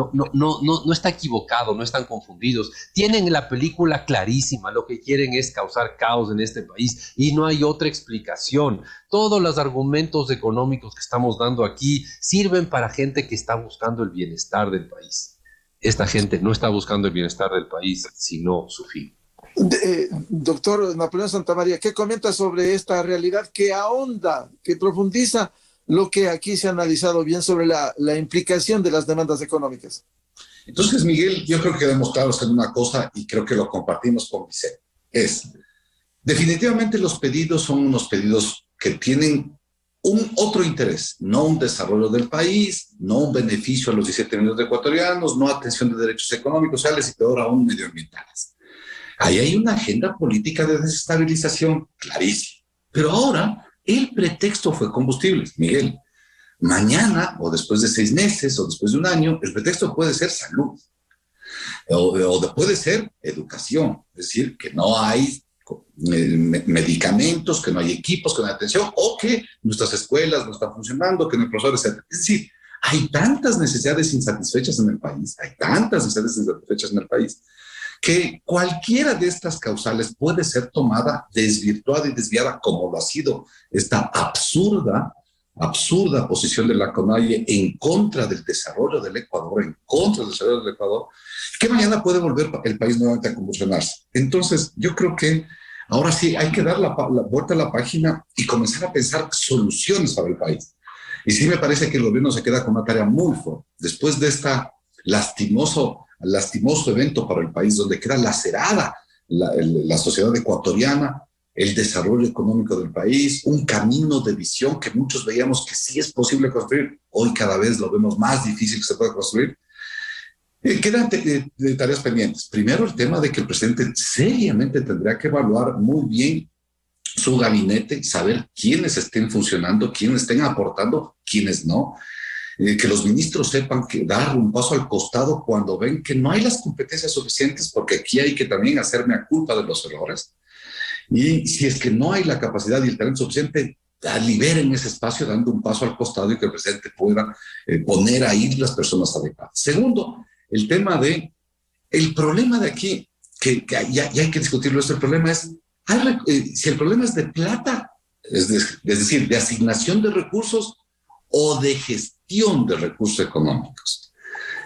está equivocado, no están confundidos. Tienen la película clarísima, lo que quieren es causar caos en este país y no hay otra explicación. Todos los argumentos económicos que estamos dando aquí sirven para gente que está buscando el bienestar del país. Esta gente no está buscando el bienestar del país, sino su fin. Doctor Napoleón Santamaría, ¿qué comenta sobre esta realidad que ahonda, que profundiza lo que aquí se ha analizado bien sobre la implicación de las demandas económicas? Entonces, Miguel, yo creo que debemos claros en una cosa y creo que lo compartimos con Vicente. Definitivamente los pedidos son unos pedidos que tienen un otro interés, no un desarrollo del país, no un beneficio a los 17 millones de ecuatorianos, no atención de derechos económicos, sociales y peor aún medioambientales. Ahí hay una agenda política de desestabilización clarísima. Pero ahora el pretexto fue combustibles, Miguel. Mañana, o después de 6 meses, o después de un año, el pretexto puede ser salud. Puede ser educación. Es decir, que no hay medicamentos, que no hay equipos, que no hay atención, o que nuestras escuelas no están funcionando, que no hay profesores, etc. Es decir, hay tantas necesidades insatisfechas en el país, que cualquiera de estas causales puede ser tomada, desvirtuada y desviada, como lo ha sido esta absurda posición de la CONAIE en contra del desarrollo del Ecuador, que mañana puede volver el país nuevamente a convulsionarse. Entonces, yo creo que ahora sí hay que dar la vuelta a la página y comenzar a pensar soluciones para el país. Y sí me parece que el gobierno se queda con una tarea muy fuerte. Después de esta lastimoso evento para el país, donde queda lacerada la sociedad ecuatoriana, el desarrollo económico del país, un camino de visión que muchos veíamos que sí es posible construir, hoy cada vez lo vemos más difícil que se pueda construir. Quedan tareas pendientes. Primero, el tema de que el presidente seriamente tendría que evaluar muy bien su gabinete, saber quiénes estén funcionando, quiénes estén aportando, quiénes no. Que los ministros sepan que dar un paso al costado cuando ven que no hay las competencias suficientes, porque aquí hay que también hacerme a culpa de los errores. Y si es que no hay la capacidad y el talento suficiente, liberen ese espacio dando un paso al costado y que el presidente pueda poner ahí las personas adecuadas. Segundo, el problema de aquí, que ya hay que discutirlo, el problema es, si el problema es de plata, es decir, de asignación de recursos o de gestión de recursos económicos.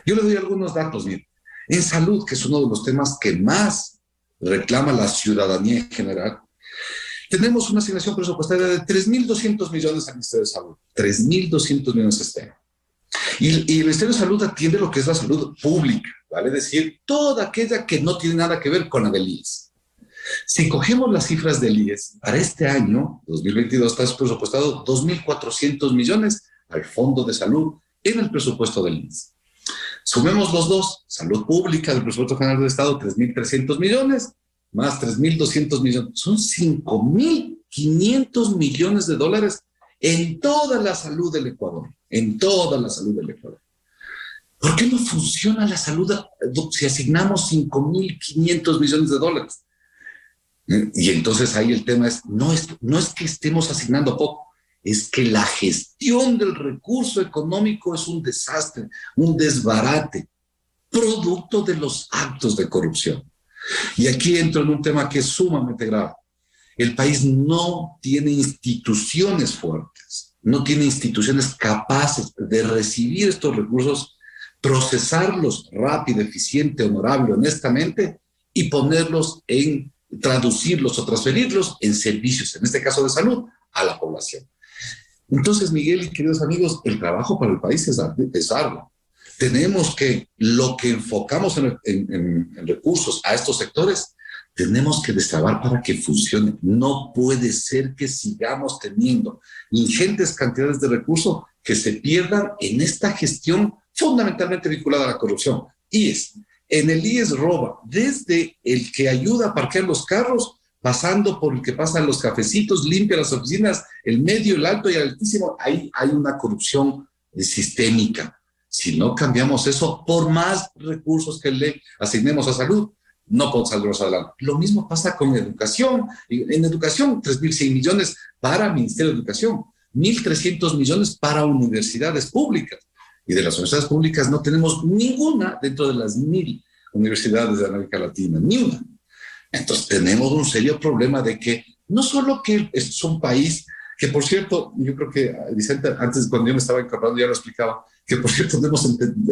Yo le doy algunos datos. Mire, en salud, que es uno de los temas que más reclama la ciudadanía en general, tenemos una asignación presupuestaria de 3.200 millones al Ministerio de Salud. 3.200 millones este año. Y el Ministerio de Salud atiende lo que es la salud pública, ¿vale? Es decir, toda aquella que no tiene nada que ver con la del IES. Si cogemos las cifras del IES, para este año, 2022, está presupuestado 2.400 millones al Fondo de Salud en el presupuesto del IES. Sumemos los dos, salud pública del presupuesto general del Estado, 3.300 millones, más 3.200 millones, son 5.500 millones de dólares en toda la salud del Ecuador, ¿Por qué no funciona la salud si asignamos 5.500 millones de dólares? Y entonces ahí el tema es, no es que estemos asignando poco, es que la gestión del recurso económico es un desastre, un desbarate, producto de los actos de corrupción. Y aquí entro en un tema que es sumamente grave. El país no tiene instituciones fuertes, no tiene instituciones capaces de recibir estos recursos, procesarlos rápido, eficiente, honorable, honestamente, y traducirlos o transferirlos en servicios, en este caso de salud, a la población. Entonces, Miguel y queridos amigos, el trabajo para el país es arduo. Tenemos que, lo que enfocamos en recursos a estos sectores, tenemos que destrabar para que funcione. No puede ser que sigamos teniendo ingentes cantidades de recursos que se pierdan en esta gestión fundamentalmente vinculada a la corrupción. En el IES roba, desde el que ayuda a parquear los carros, pasando por el que pasa los cafecitos, limpia las oficinas, el medio, el alto y el altísimo. Ahí hay una corrupción sistémica. Si no cambiamos eso, por más recursos que le asignemos a salud, no podemos salirnos adelante. Lo mismo pasa con educación. En educación, 3.100 millones para el Ministerio de Educación, 1.300 millones para universidades públicas. Y de las universidades públicas no tenemos ninguna dentro de las 1.000 universidades de América Latina, ni una. Entonces tenemos un serio problema de que no solo que es un país que, por cierto, yo creo que Vicente, antes cuando yo me estaba incorporando ya lo explicaba, que por cierto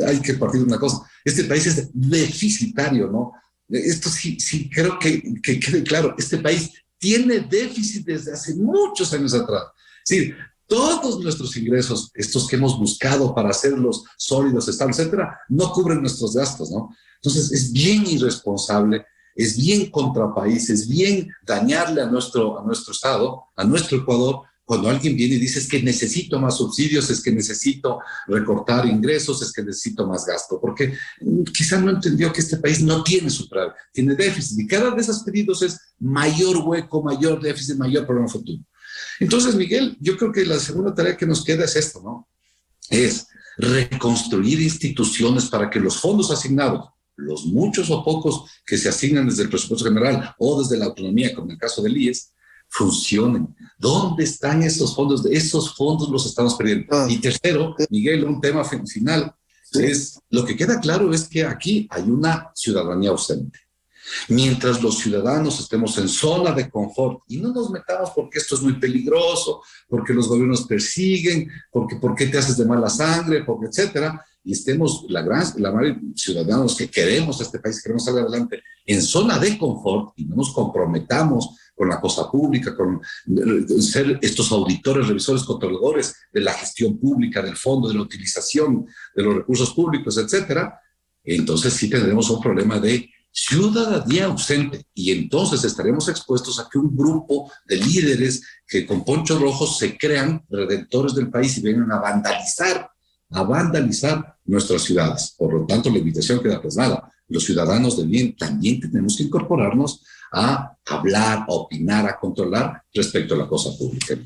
hay que partir de una cosa, este país es deficitario, ¿no? Esto sí creo que quede claro, este país tiene déficit desde hace muchos años atrás. Es decir, todos nuestros ingresos, estos que hemos buscado para hacerlos sólidos, estables, etcétera, no cubren nuestros gastos, ¿no? Entonces es bien irresponsable, es bien contrapaís, es bien dañarle a nuestro Estado, a nuestro Ecuador, cuando alguien viene y dice es que necesito más subsidios, es que necesito recortar ingresos, es que necesito más gasto, porque quizá no entendió que este país no tiene superávit, tiene déficit, y cada de esos pedidos es mayor hueco, mayor déficit, mayor problema futuro. Entonces, Miguel, yo creo que la segunda tarea que nos queda es esto, ¿no? Es reconstruir instituciones para que los fondos asignados, los muchos o pocos que se asignan desde el presupuesto general o desde la autonomía, como en el caso del IES, funcionen. ¿Dónde están esos fondos? Esos fondos los estamos perdiendo. Y tercero, Miguel, un tema final, es lo que queda claro es que aquí hay una ciudadanía ausente. Mientras los ciudadanos estemos en zona de confort y no nos metamos porque esto es muy peligroso, porque los gobiernos persiguen, porque ¿por qué te haces de mala sangre? Porque etcétera, y estemos la mayoría de ciudadanos que queremos este país, que queremos salir adelante en zona de confort y no nos comprometamos con la cosa pública, con ser estos auditores, revisores, controladores de la gestión pública, del fondo, de la utilización de los recursos públicos, etcétera, entonces sí tendremos un problema de ciudadanía ausente, y entonces estaremos expuestos a que un grupo de líderes que con ponchos rojos se crean redentores del país y vengan a vandalizar nuestras ciudades. Por lo tanto, la invitación queda plasmada. Los ciudadanos de bien también tenemos que incorporarnos a hablar, a opinar, a controlar respecto a la cosa pública.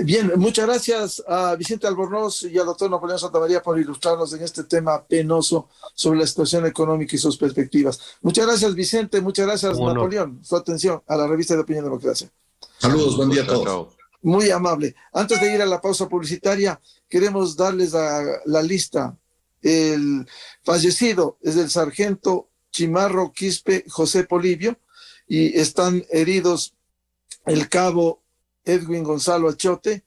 Bien, muchas gracias a Vicente Albornoz y al doctor Napoleón Santamaría por ilustrarnos en este tema penoso sobre la situación económica y sus perspectivas. Muchas gracias, Vicente, muchas gracias, Napoleón, su atención a la revista de Opinión Democracia. Saludos, buen día a todos. Muy amable. Antes de ir a la pausa publicitaria, queremos darles la lista. El fallecido es el sargento Chimarro Quispe José Polibio, y están heridos el cabo Edwin Gonzalo Achote,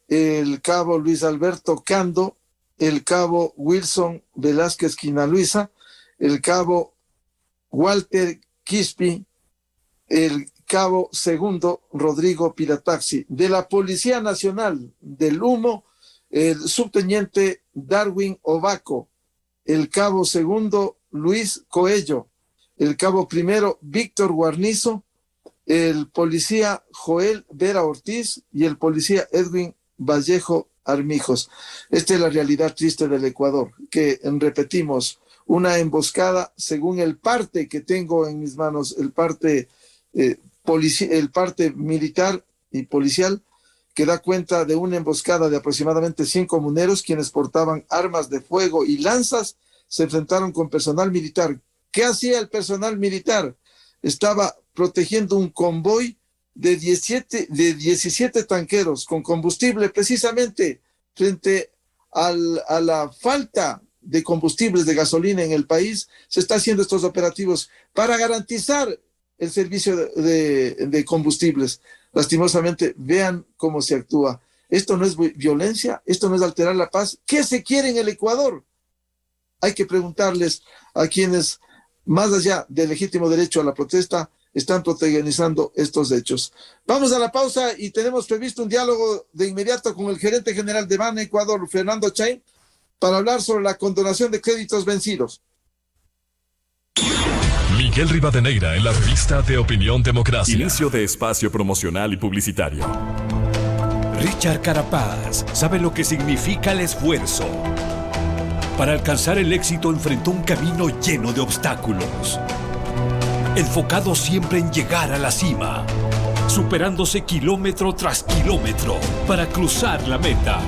el cabo Luis Alberto Cando, el cabo Wilson Velázquez Quinaluisa, el cabo Walter Quispe, el cabo segundo Rodrigo Pirataxi. De la Policía Nacional del Humo, el subteniente Darwin Ovaco, el cabo segundo Luis Coello, el cabo primero Víctor Guarnizo, el policía Joel Vera Ortiz y el policía Edwin Vallejo Armijos. Esta es la realidad triste del Ecuador, que repetimos, una emboscada, según el parte que tengo en mis manos, el parte militar y policial, que da cuenta de una emboscada de aproximadamente 100 comuneros, quienes portaban armas de fuego y lanzas, se enfrentaron con personal militar. ¿Qué hacía el personal militar? Estaba protegiendo un convoy de 17 tanqueros con combustible, precisamente frente a la falta de combustibles, de gasolina en el país. Se está haciendo estos operativos para garantizar el servicio de combustibles. Lastimosamente, vean cómo se actúa. Esto no es violencia, esto no es alterar la paz. ¿Qué se quiere en el Ecuador? Hay que preguntarles a quienes, más allá del legítimo derecho a la protesta, están protagonizando estos hechos. Vamos a la pausa y tenemos previsto un diálogo de inmediato con el gerente general de Ban Ecuador, Fernando Chain, para hablar sobre la condonación de créditos vencidos. Miguel Rivadeneira en la revista de Opinión Democracia. Inicio de espacio promocional y publicitario. Richard Carapaz sabe lo que significa el esfuerzo. Para alcanzar el éxito enfrentó un camino lleno de obstáculos, enfocado siempre en llegar a la cima, superándose kilómetro tras kilómetro para cruzar la meta.